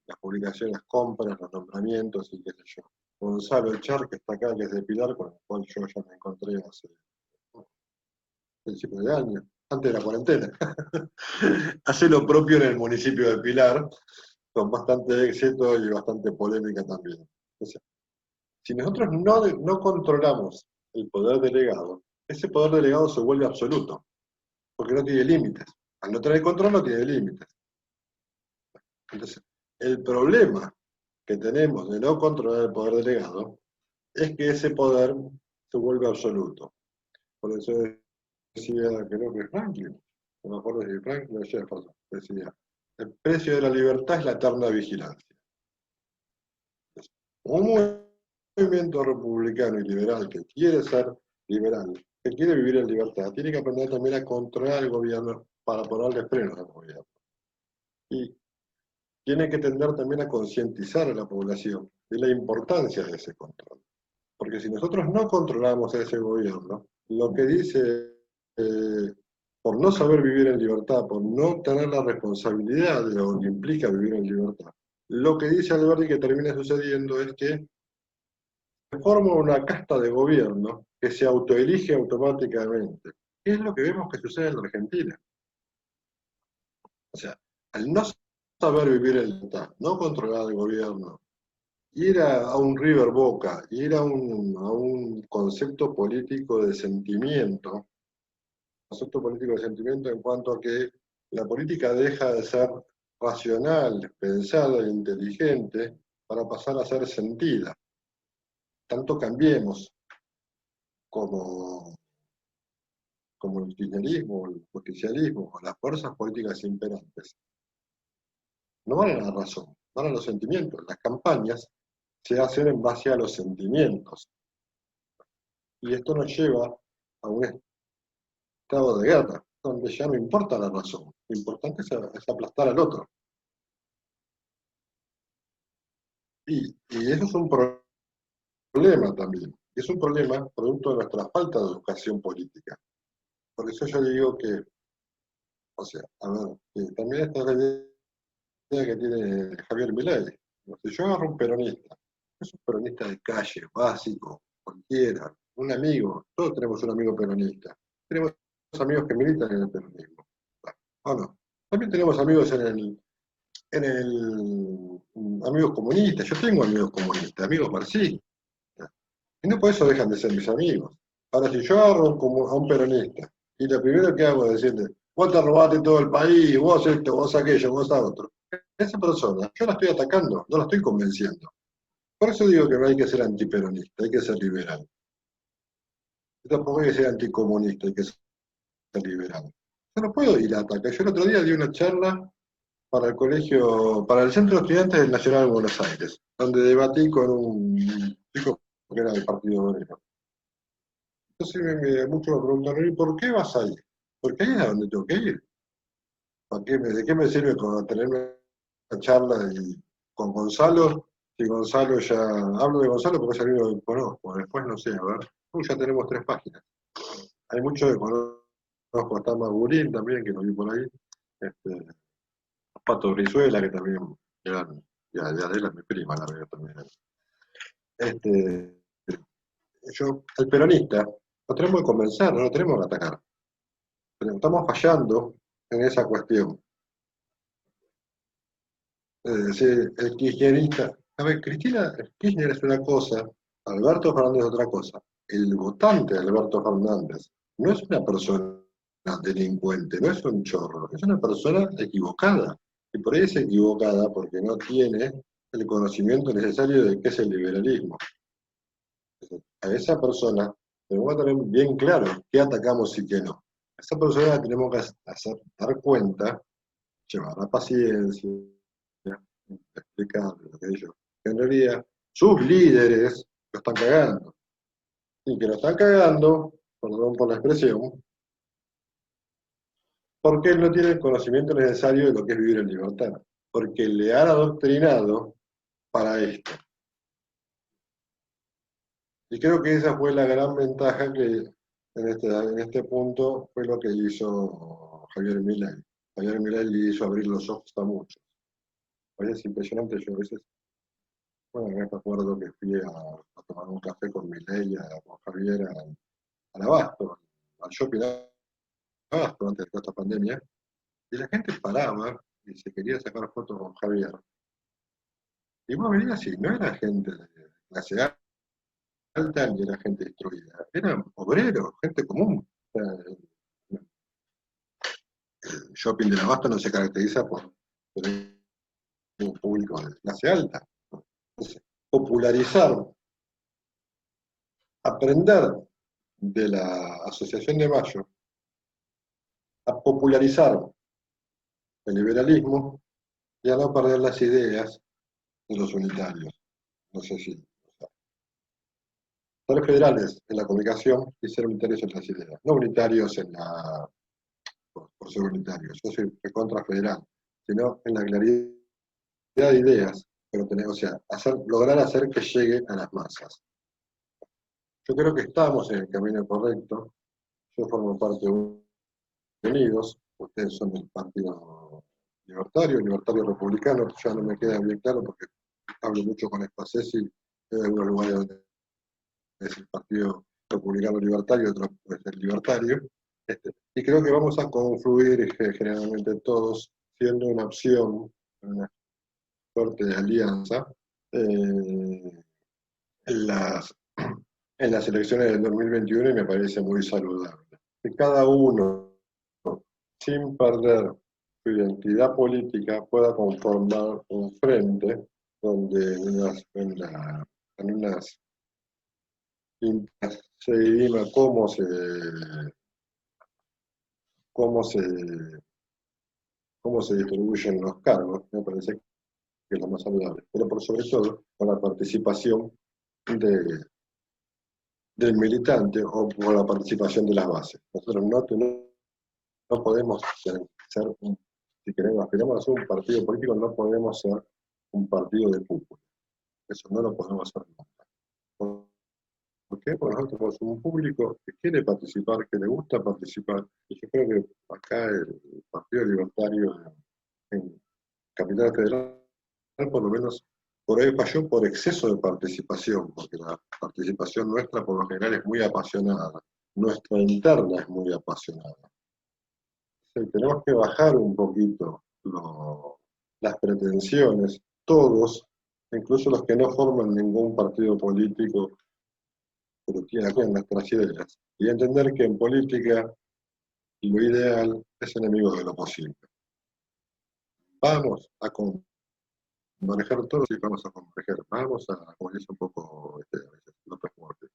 [SPEAKER 2] las publicaciones, las compras, los nombramientos y qué sé yo. Gonzalo Echar, que está acá, que es de Pilar, con el cual yo ya me encontré hace principios de año, antes de la cuarentena. Hace lo propio en el municipio de Pilar, con bastante éxito y bastante polémica también. O sea, si nosotros no controlamos el poder delegado, ese poder delegado se vuelve absoluto, porque no tiene límites. Al no tener control no tiene límites. Entonces, el problema que tenemos de no controlar el poder delegado es que ese poder se vuelve absoluto. Por eso decía, creo que Franklin, no me acuerdo si Franklin o Jefferson, decía, el precio de la libertad es la eterna vigilancia. Un movimiento republicano y liberal que quiere ser liberal, que quiere vivir en libertad, tiene que aprender también a controlar al gobierno para ponerle frenos al gobierno. Y tiene que tender también a concientizar a la población de la importancia de ese control. Porque si nosotros no controlamos a ese gobierno, lo que dice, por no saber vivir en libertad, por no tener la responsabilidad de lo que implica vivir en libertad, lo que dice Alberti que termina sucediendo es que se forma una casta de gobierno que se autoelige automáticamente. ¿Qué es lo que vemos que sucede en la Argentina? O sea, al no saber vivir en libertad, no controlar el gobierno, ir a un River Boca, ir a un concepto político de sentimiento en cuanto a que la política deja de ser racional, pensada e inteligente para pasar a ser sentida. Tanto cambiemos como, como el kirchnerismo, el justicialismo, o las fuerzas políticas imperantes. No van a la razón, van a los sentimientos. Las campañas se hacen en base a los sentimientos. Y esto nos lleva a un estado de guerra, donde ya no importa la razón, lo importante es aplastar al otro. Y eso es un problema también. Y es un problema producto de nuestra falta de educación política. Por eso yo digo que, o sea, a ver, también esta es la idea que tiene Javier Milei. Si yo agarro un peronista, es un peronista de calle, básico, cualquiera, un amigo, todos tenemos un amigo peronista. Tenemos amigos que militan en el peronismo. ¿O no? También tenemos amigos amigos comunistas. Yo tengo amigos comunistas, amigos marxistas. Y no por eso dejan de ser mis amigos. Ahora, si yo agarro a un peronista y lo primero que hago es decirle, vos te robaste todo el país, vos esto, vos aquello, vos a otro. Esa persona, yo la estoy atacando, no la estoy convenciendo. Por eso digo que no hay que ser antiperonista, hay que ser liberal. Y tampoco hay que ser anticomunista, hay que ser liberal. Yo no puedo ir a atacar. Yo el otro día di una charla para el colegio, para el Centro de Estudiantes del Nacional de Buenos Aires, donde debatí con un chico que era del Partido Obrero. Entonces muchos me preguntan, ¿y por qué vas ahí? Porque ahí es a donde tengo que ir. ¿De qué me sirve tener una charla con Gonzalo? Si Gonzalo ya, hablo de Gonzalo porque es el único que conozco, después no sé, a ver, ya tenemos 3 páginas. Hay muchos que conozco, está Magurín también, que lo vi por ahí, Pato Brizuela, que también, ya de él es mi prima, la veo también. El peronista, lo tenemos que convencer, no lo tenemos que atacar. Pero estamos fallando en esa cuestión. El kirchnerista, a ver, Cristina Kirchner es una cosa, Alberto Fernández es otra cosa. El votante de Alberto Fernández no es una persona delincuente, no es un chorro, es una persona equivocada. Y por ahí es equivocada porque no tiene el conocimiento necesario de qué es el liberalismo. A esa persona tenemos que tener bien claro qué atacamos y qué no. A esa persona la tenemos que dar cuenta, llevar la paciencia, explicarle lo que ellos, que en realidad sus líderes lo están cagando. Y que lo están cagando, perdón por la expresión, porque él no tiene el conocimiento necesario de lo que es vivir en libertad, porque le han adoctrinado para esto. Y creo que esa fue la gran ventaja que en este punto fue lo que hizo Javier Milei. Javier Milei le hizo abrir los ojos a muchos. Hoy es impresionante, yo a veces, bueno, me acuerdo que fui a tomar un café con Milei, con Javier, al Abasto, al shopping Abasto antes de toda esta pandemia, y la gente paraba y se quería sacar fotos con Javier. Y vos venías y no era gente de clase alta ni era gente instruida, eran obreros, gente común. O sea, el shopping del Abasto no se caracteriza por tener un público de clase alta. Entonces, popularizar, aprender de la Asociación de Mayo a popularizar el liberalismo y a no perder las ideas de los unitarios. No sé si. O sea, ser federales en la comunicación y ser unitarios en las ideas. No unitarios por ser unitarios. Yo soy contra federal, sino en la claridad de ideas, pero tener, o sea, lograr hacer que llegue a las masas. Yo creo que estamos en el camino correcto. Yo formo parte de Unidos, ustedes son del Partido Libertario Republicano, ya no me queda bien claro porque hablo mucho con Spassesi, en algunos lugares donde es el Partido Republicano Libertario, otro es el Libertario, y creo que vamos a confluir generalmente todos, siendo una opción, una suerte de alianza, en en las elecciones del 2021 y me parece muy saludable. Que cada uno, sin perder su identidad política, pueda conformar un frente donde en unas se dirima cómo se, cómo se distribuyen los cargos, me parece que es lo más saludable, pero por sobre todo con la participación de, del militante o con la participación de las bases. Nosotros no podemos ser si queremos hacer un partido político, no podemos ser un partido de cúpula. Eso no lo podemos hacer nunca. ¿Por qué? Porque nosotros somos un público que quiere participar, que le gusta participar. Y yo creo que acá el Partido Libertario en Capital Federal, por lo menos, por ahí falló por exceso de participación, porque la participación nuestra por lo general es muy apasionada. Nuestra interna es muy apasionada. Sí, tenemos que bajar un poquito las pretensiones, todos, incluso los que no forman ningún partido político, pero tienen nuestras ideas, y entender que en política lo ideal es enemigo de lo posible. Vamos a manejar todos y vamos a converger, vamos a, como dice un poco López Murphy,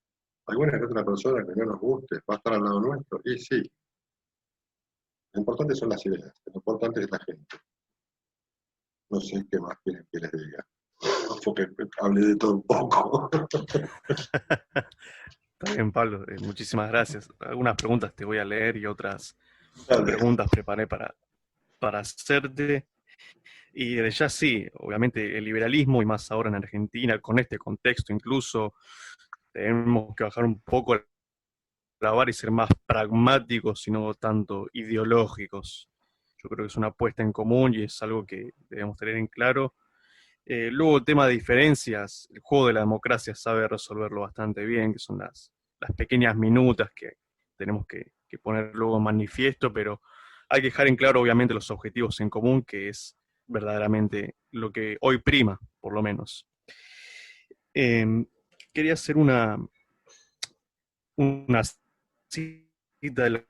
[SPEAKER 2] alguna que otra persona que no nos guste va a estar al lado nuestro, y sí, lo importante son las ideas, lo importante es la gente. No sé qué más quieren que les diga. Porque hablé de todo un poco.
[SPEAKER 1] Está bien, Pablo, muchísimas gracias. Algunas preguntas te voy a leer y otras
[SPEAKER 2] Dale.
[SPEAKER 1] preguntas preparé para hacerte. Y desde ya sí, obviamente el liberalismo, y más ahora en Argentina, con este contexto incluso, tenemos que bajar un poco la vara y ser más pragmáticos y no tanto ideológicos. Yo creo que es una apuesta en común y es algo que debemos tener en claro. Luego el tema de diferencias, el juego de la democracia sabe resolverlo bastante bien, que son las pequeñas minutas que tenemos que poner luego en manifiesto, pero hay que dejar en claro obviamente los objetivos en común, que es verdaderamente lo que hoy prima, por lo menos. Quería hacer una cita de la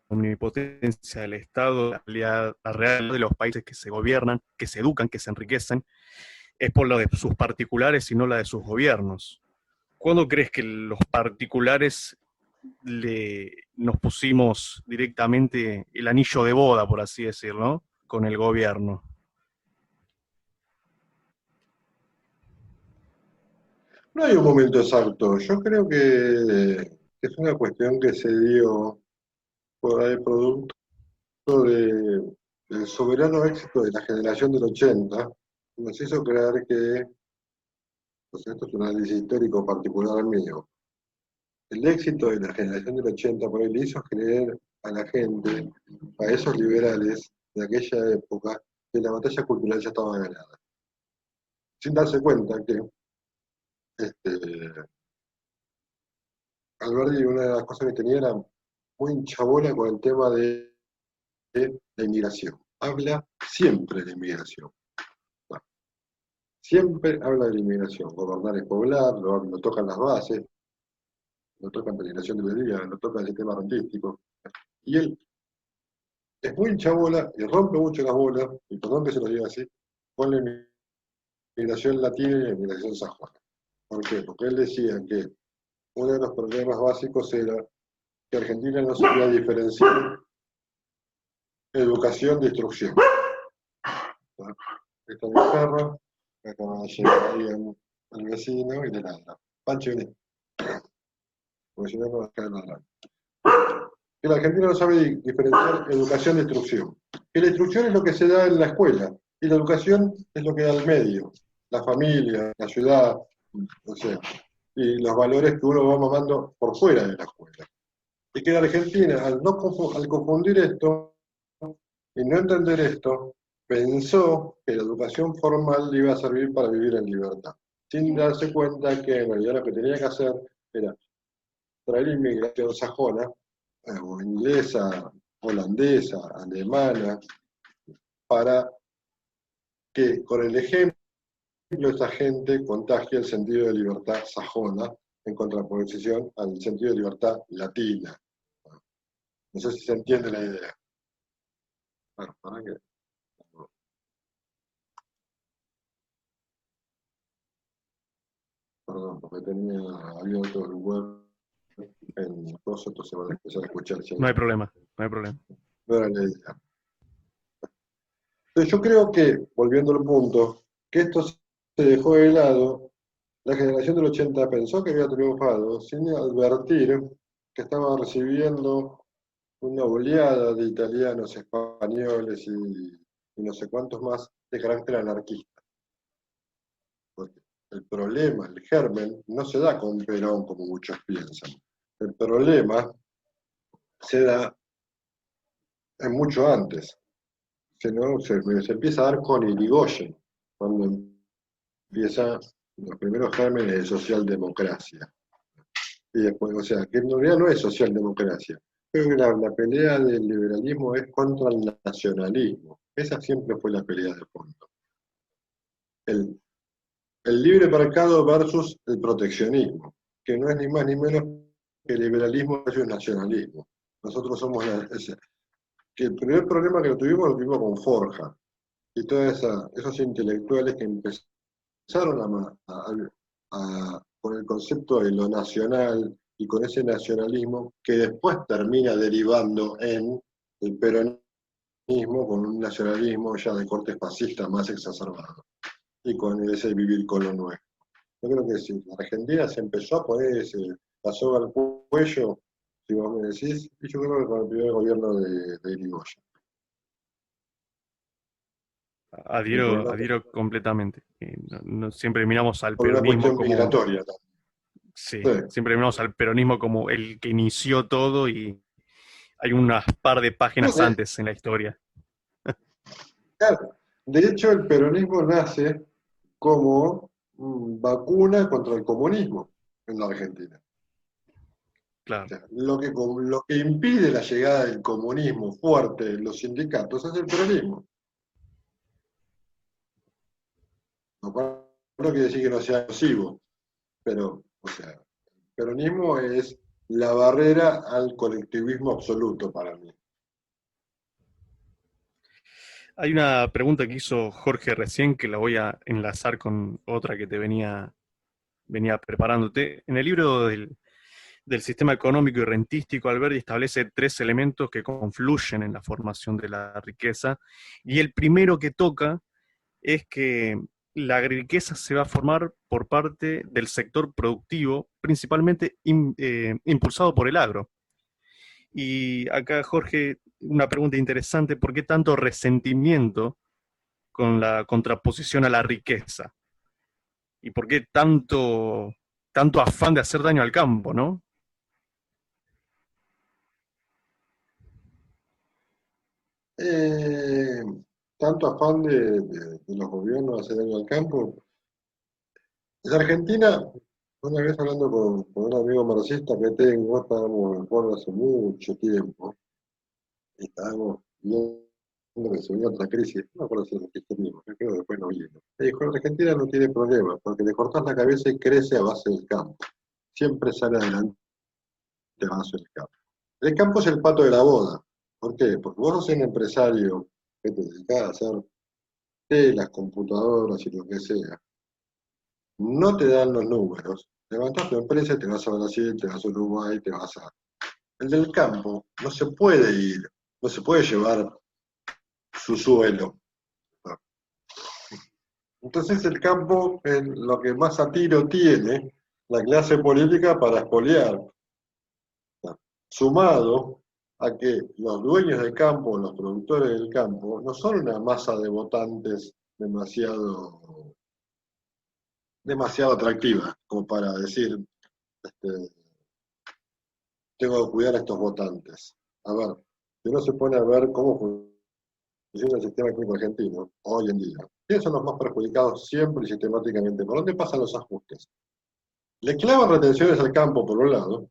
[SPEAKER 1] omnipotencia del Estado, la realidad de los países que se gobiernan, que se educan, que se enriquecen, es por la de sus particulares y no la de sus gobiernos. ¿Cuándo crees que los particulares nos pusimos directamente el anillo de boda, por así decirlo, con el gobierno?
[SPEAKER 2] No hay un momento exacto. Yo creo que es una cuestión que se dio por ahí producto el soberano éxito de la generación del 80 nos hizo creer que, pues esto es un análisis histórico particular mío, el éxito de la generación del 80 por ahí le hizo creer a la gente, a esos liberales de aquella época, que la batalla cultural ya estaba ganada. Sin darse cuenta que Alberti, una de las cosas que tenía era muy hinchabola con el tema de la inmigración. Habla siempre de inmigración. Bueno, siempre habla de la inmigración. Gobernar es poblar, lo tocan las bases, lo tocan peregrinación de medida, lo tocan el sistema rentístico. Y él es muy hinchabola y rompe mucho las bolas, y perdón que se lo diga así, con la inmigración latina y la inmigración sajona. ¿Por qué? Porque él decía que uno de los problemas básicos era que Argentina no sabía diferenciar educación de instrucción. Esta es mi perro, acaba de llegar ahí al vecino y le ladra. Pancho, vení. Porque si no, no va a caer ladrando. Que la Argentina no sabe diferenciar educación de instrucción. Que la instrucción es lo que se da en la escuela y la educación es lo que da al medio, la familia, la ciudad, o sea, y los valores que uno va mamando por fuera de la escuela. Y que la Argentina, al confundir esto y no entender esto, pensó que la educación formal le iba a servir para vivir en libertad, sin darse cuenta que en realidad lo que tenía que hacer era traer inmigración sajona, o inglesa, holandesa, alemana, para que con el ejemplo esta gente contagie el sentido de libertad sajona en contraposición al sentido de libertad latina. No sé si se entiende la idea. Bueno, para que... Perdón, porque tenía abierto el web en cosas, entonces van a empezar a escuchar.
[SPEAKER 1] No hay problema, no hay problema.
[SPEAKER 2] No era la idea. Entonces yo creo que, volviendo al punto, que esto se dejó de lado, la generación del 80 pensó que había triunfado sin advertir que estaba recibiendo una oleada de italianos, españoles y no sé cuántos más de carácter anarquista. Porque el problema, el germen, no se da con Perón como muchos piensan. El problema se da en mucho antes. Se empieza a dar con Irigoyen, cuando empiezan los primeros gérmenes de socialdemocracia. Y después, o sea, que en realidad no es socialdemocracia. Creo que la pelea del liberalismo es contra el nacionalismo. Esa siempre fue la pelea de fondo. El libre mercado versus el proteccionismo, que no es ni más ni menos que el liberalismo versus el nacionalismo. Nosotros somos que el primer problema que lo tuvimos con Forja y todos esos intelectuales que empezaron con el concepto de lo nacional y con ese nacionalismo que después termina derivando en el peronismo con un nacionalismo ya de corte fascista más exacerbado y con ese vivir con lo nuevo. Yo creo que si la Argentina se empezó a poner la soga al cuello, si vos me decís, y yo creo que con el primer gobierno de Irigoyen.
[SPEAKER 1] Adhiero completamente. Siempre miramos al
[SPEAKER 2] Por una
[SPEAKER 1] peronismo
[SPEAKER 2] cuestión
[SPEAKER 1] como,
[SPEAKER 2] migratoria también.
[SPEAKER 1] sí,
[SPEAKER 2] Sí.
[SPEAKER 1] siempre miramos al peronismo como el que inició todo y hay unas par de páginas antes en la historia.
[SPEAKER 2] Claro, de hecho el peronismo nace como vacuna contra el comunismo en la Argentina.
[SPEAKER 1] Claro.
[SPEAKER 2] O sea, lo que impide la llegada del comunismo fuerte en los sindicatos es el peronismo. Lo cual no quiere decir que no sea nocivo, pero, o sea, el peronismo es la barrera al colectivismo absoluto para mí.
[SPEAKER 1] Hay una pregunta que hizo Jorge recién que la voy a enlazar con otra que te venía preparándote. En el libro del sistema económico y rentístico, Alberti establece 3 elementos que confluyen en la formación de la riqueza, y el primero que toca es que la riqueza se va a formar por parte del sector productivo, principalmente impulsado por el agro. Y acá, Jorge, una pregunta interesante, ¿por qué tanto resentimiento con la contraposición a la riqueza? ¿Y por qué tanto afán de hacer daño al campo, no?
[SPEAKER 2] Eh, Tanto afán de los gobiernos de hacer daño al campo. En Argentina, una vez hablando con un amigo marxista que tengo, estábamos en Córdoba hace mucho tiempo, y estábamos viendo que se venía otra crisis, no me acuerdo si era el kirchnerismo, creo que después no vino. Me dijo, la Argentina no tiene problema, porque le cortás la cabeza y crece a base del campo. Siempre sale adelante a base del campo. El campo es el pato de la boda. ¿Por qué? Porque vos sos un empresario que te dedicás a hacer telas, computadoras y lo que sea. No te dan los números. Levantás tu empresa, te vas a Brasil, te vas a Uruguay, te vas a... El del campo no se puede ir, no se puede llevar su suelo. Entonces el campo es lo que más a tiro tiene la clase política para expoliar, sumado a que los dueños del campo, los productores del campo, no son una masa de votantes demasiado atractiva como para decir, este, tengo que cuidar a estos votantes. A ver, si uno se pone a ver cómo funciona el sistema económico argentino hoy en día, ¿quiénes son los más perjudicados siempre y sistemáticamente? ¿Por dónde pasan los ajustes? Le clavan retenciones al campo por un lado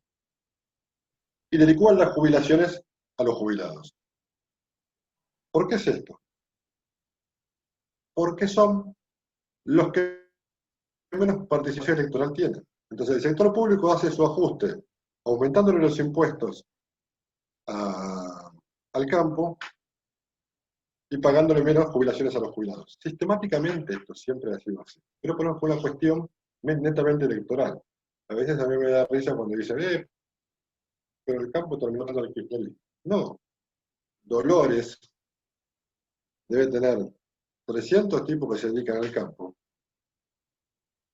[SPEAKER 2] y le licúan las jubilaciones a los jubilados. ¿Por qué es esto? Porque son los que menos participación electoral tienen. Entonces el sector público hace su ajuste, aumentándole los impuestos al campo y pagándole menos jubilaciones a los jubilados. Sistemáticamente esto siempre ha sido así. Pero por una cuestión netamente electoral. A veces a mí me da risa cuando dicen, pero el campo terminó dando al kirchnerismo. No, Dolores debe tener 300 tipos que se dedican al campo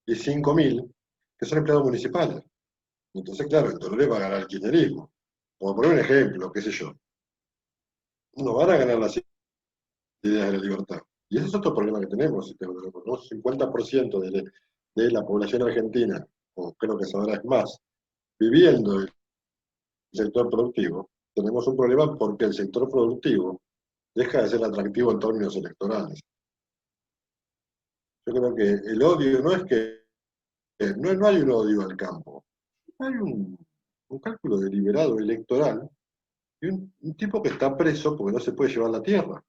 [SPEAKER 2] y 5.000 que son empleados municipales. Entonces, claro, el Dolores va a ganar el kirchnerismo. Por poner un ejemplo, qué sé yo. No van a ganar las ideas de la libertad. Y ese es otro problema que tenemos, ¿no? 50% de la población argentina, o creo que ahora es más, viviendo el sector productivo, tenemos un problema porque el sector productivo deja de ser atractivo en términos electorales. Yo creo que el odio no es no hay un odio al campo, hay un cálculo deliberado electoral y un tipo que está preso porque no se puede llevar la tierra.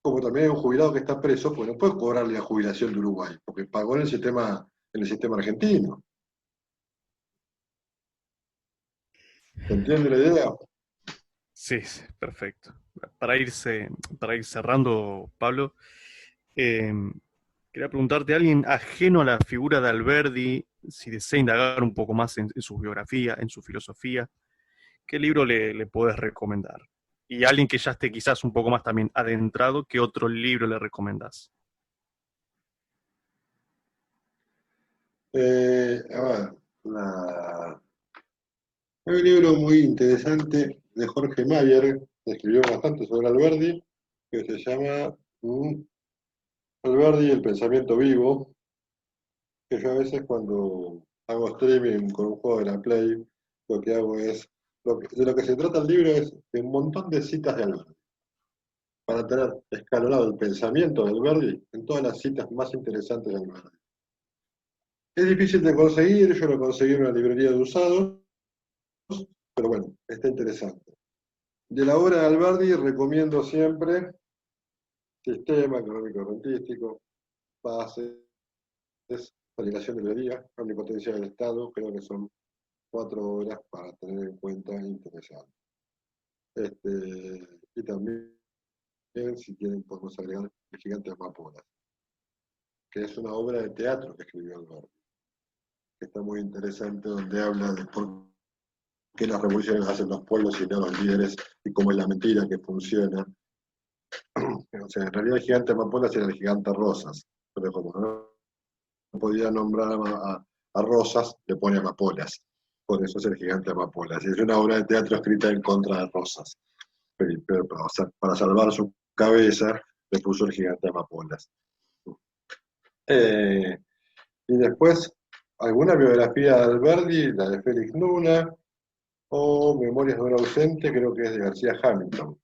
[SPEAKER 2] Como también hay un jubilado que está preso, pues no puede cobrarle la jubilación de Uruguay, porque pagó en el sistema argentino. ¿Se entiende la idea?
[SPEAKER 1] Sí, sí, perfecto. Para para ir cerrando, Pablo, eh, quería preguntarte a alguien ajeno a la figura de Alberdi, si desea indagar un poco más en su biografía, en su filosofía, ¿qué libro le puedes recomendar? Y a alguien que ya esté quizás un poco más también adentrado, ¿qué otro libro le recomendás?
[SPEAKER 2] A ver, hay un libro muy interesante de Jorge Mayer, que escribió bastante sobre Alberdi, que se llama Alberdi y el pensamiento vivo, que yo a veces cuando hago streaming con un juego de la Play, lo que hago es, de lo que se trata el libro es de un montón de citas de Alberdi, para tener escalonado el pensamiento de Alberdi en todas las citas más interesantes de Alberdi. Es difícil de conseguir, yo lo conseguí en una librería de usados, pero bueno, está interesante. De la obra de Alberdi recomiendo siempre Sistema Económico Rentístico, Bases, Alineación de Teoría, Omnipotencia del Estado, creo que son 4 obras para tener en cuenta interesantes. Y también, si quieren, podemos agregar El Gigante de Amapolas, que es una obra de teatro que escribió Alberdi, que está muy interesante, donde habla de por qué las revoluciones hacen los pueblos y no los líderes, y cómo es la mentira que funciona. O sea, en realidad el gigante Amapolas era el gigante Rosas, pero como no podía nombrar a Rosas, le pone Amapolas, por eso es el gigante Amapolas. Es una obra de teatro escrita en contra de Rosas. Pero para salvar su cabeza, le puso el gigante Amapolas. Eh, y después, alguna biografía de Alberdi, la de Félix Luna, o Memorias de un ausente, creo que es de García Hamilton.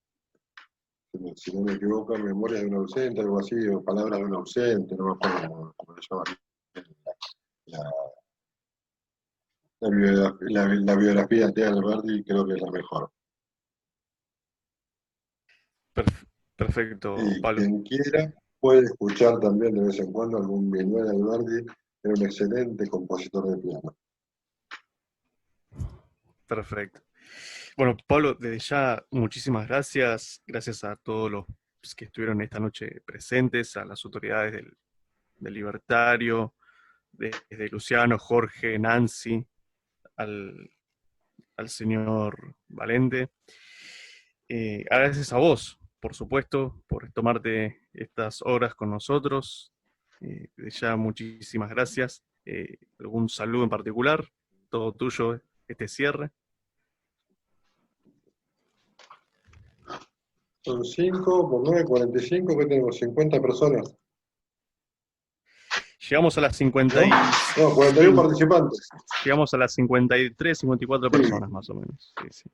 [SPEAKER 2] Si no me equivoco, Memorias de un ausente, algo así, o Palabras de un ausente, no me acuerdo cómo se llama la, la biografía de Alberdi, creo que es la mejor.
[SPEAKER 1] Perfecto,
[SPEAKER 2] Y
[SPEAKER 1] Pablo.
[SPEAKER 2] quien quiera puede escuchar también de vez en cuando algún Minuel de Alberdi, era un excelente compositor de piano.
[SPEAKER 1] Perfecto. Bueno, Pablo, desde ya muchísimas gracias. Gracias a todos los que estuvieron esta noche presentes, a las autoridades del Libertario, desde Luciano, Jorge, Nancy, al señor Valente. Gracias a vos, por supuesto, por tomarte estas horas con nosotros. Desde ya muchísimas gracias. ¿Algún saludo en particular? Todo tuyo este cierre.
[SPEAKER 2] Son 5 por 9, 45, que tenemos 50 personas.
[SPEAKER 1] Llegamos a las 50 y...
[SPEAKER 2] No, 41 participantes.
[SPEAKER 1] Llegamos a las 53, 54 personas más o menos. Sí, sí.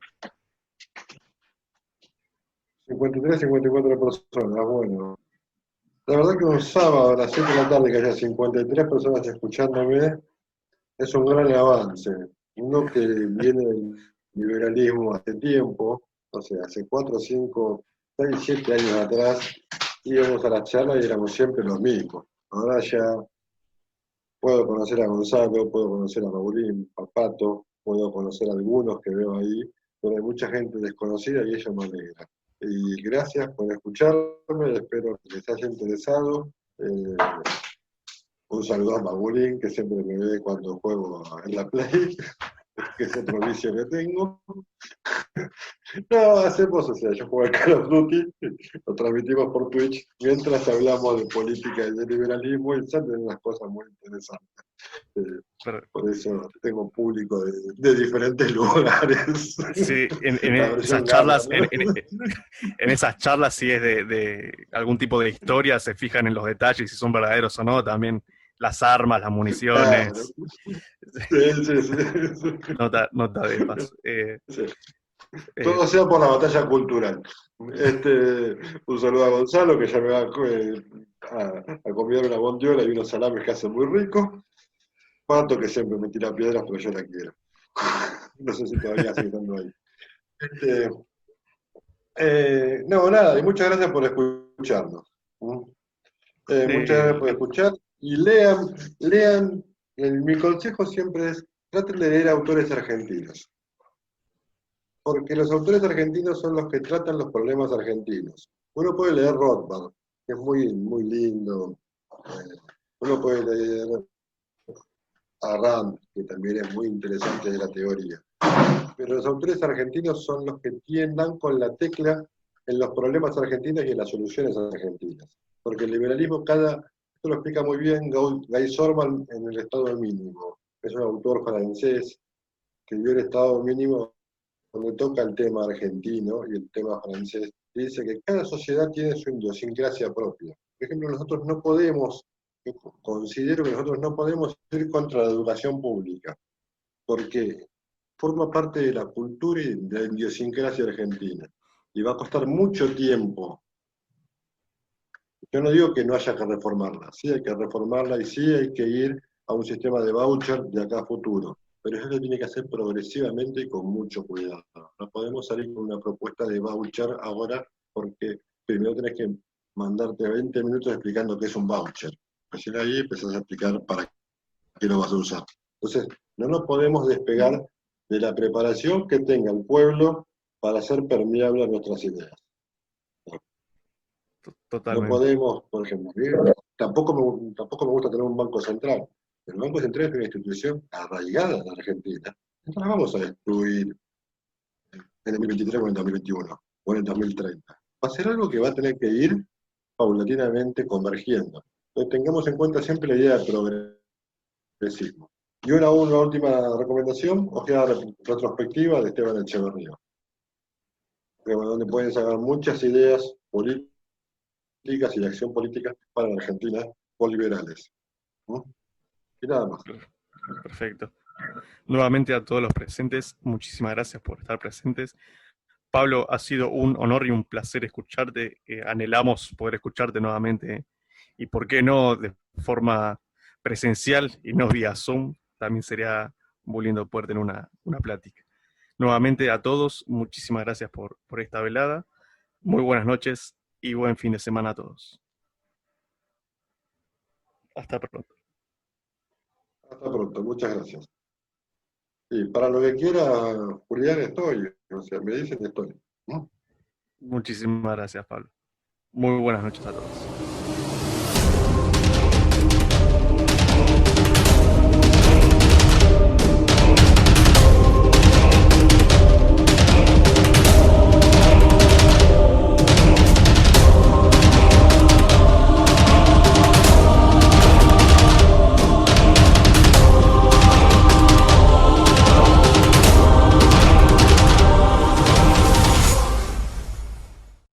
[SPEAKER 2] 53, 54 personas, bueno. La verdad que un sábado a las 7 de la tarde que haya 53 personas escuchándome es un gran avance. Uno que viene del liberalismo hace tiempo, o sea, hace 4, 5, 6, 7 años atrás, íbamos a la charla y éramos siempre los mismos. Ahora ya puedo conocer a Gonzalo, puedo conocer a Paulín, a Pato, puedo conocer a algunos que veo ahí, pero hay mucha gente desconocida y eso me alegra. Y gracias por escucharme, espero que les haya interesado. Un saludo a Paulín, que siempre me ve cuando juego en la Play, que es otro vicio que tengo. No, hacemos, o sea, yo juego al Call of Duty, lo transmitimos por Twitch, mientras hablamos de política y de liberalismo, y salen unas cosas muy interesantes. Por eso tengo público de diferentes lugares.
[SPEAKER 1] Sí, en esas charlas, ¿no? En esas charlas, si es de algún tipo de historia, se fijan en los detalles, si son verdaderos o no, también las armas, las municiones.
[SPEAKER 2] Claro. Sí.
[SPEAKER 1] Nota de paz.
[SPEAKER 2] Sí. Todo sea por la batalla cultural. Un saludo a Gonzalo, que ya me va a convidar una bondiola y unos salames que hacen muy ricos. Pato, que siempre me tira piedras, pero yo la quiero. No sé si todavía sigue estando ahí. No, nada, y muchas gracias por escucharnos. Muchas gracias por escuchar. Y lean, mi consejo siempre es, traten de leer autores argentinos. Porque los autores argentinos son los que tratan los problemas argentinos. Uno puede leer Rothbard, que es muy, muy lindo. Uno puede leer a Rand, que también es muy interesante de la teoría. Pero los autores argentinos son los que dan con la tecla en los problemas argentinos y en las soluciones argentinas. Porque el liberalismo, esto lo explica muy bien Guy Sorman en El Estado Mínimo. Es un autor francés que vio el Estado Mínimo donde toca el tema argentino y el tema francés, y dice que cada sociedad tiene su idiosincrasia propia. Por ejemplo, considero que nosotros no podemos ir contra la educación pública, porque forma parte de la cultura y de la idiosincrasia argentina, y va a costar mucho tiempo. Yo no digo que no haya que reformarla, sí hay que reformarla y sí hay que ir a un sistema de voucher de acá a futuro. Pero eso se tiene que hacer progresivamente y con mucho cuidado. No podemos salir con una propuesta de voucher ahora porque primero tenés que mandarte 20 minutos explicando qué es un voucher. Recién ahí empezás a explicar para qué lo vas a usar. Entonces, no nos podemos despegar de la preparación que tenga el pueblo para hacer permeable a nuestras ideas.
[SPEAKER 1] Totalmente.
[SPEAKER 2] No podemos, por ejemplo, tampoco me gusta tener un banco central. El Banco Central es una institución arraigada en Argentina. No la vamos a destruir en el 2023 o en el 2021 o en el 2030. Va a ser algo que va a tener que ir paulatinamente convergiendo. Entonces tengamos en cuenta siempre la idea de progresismo. Y una última recomendación, ojeada retrospectiva de Esteban Echeverría, donde pueden sacar muchas ideas políticas y de acción política para la Argentina o liberales. ¿No? Y nada más.
[SPEAKER 1] Perfecto. Nuevamente a todos los presentes, muchísimas gracias por estar presentes. Pablo, ha sido un honor y un placer escucharte. Anhelamos poder escucharte nuevamente y, por qué no, de forma presencial y no vía Zoom. También sería muy lindo poder tener una plática. Nuevamente a todos, muchísimas gracias por esta velada. Muy buenas noches y buen fin de semana a todos. Hasta pronto.
[SPEAKER 2] Hasta pronto, muchas gracias. Y para lo que quiera, Julián, estoy. O sea, me dicen que estoy. ¿No?
[SPEAKER 1] Muchísimas gracias, Pablo. Muy buenas noches a todos.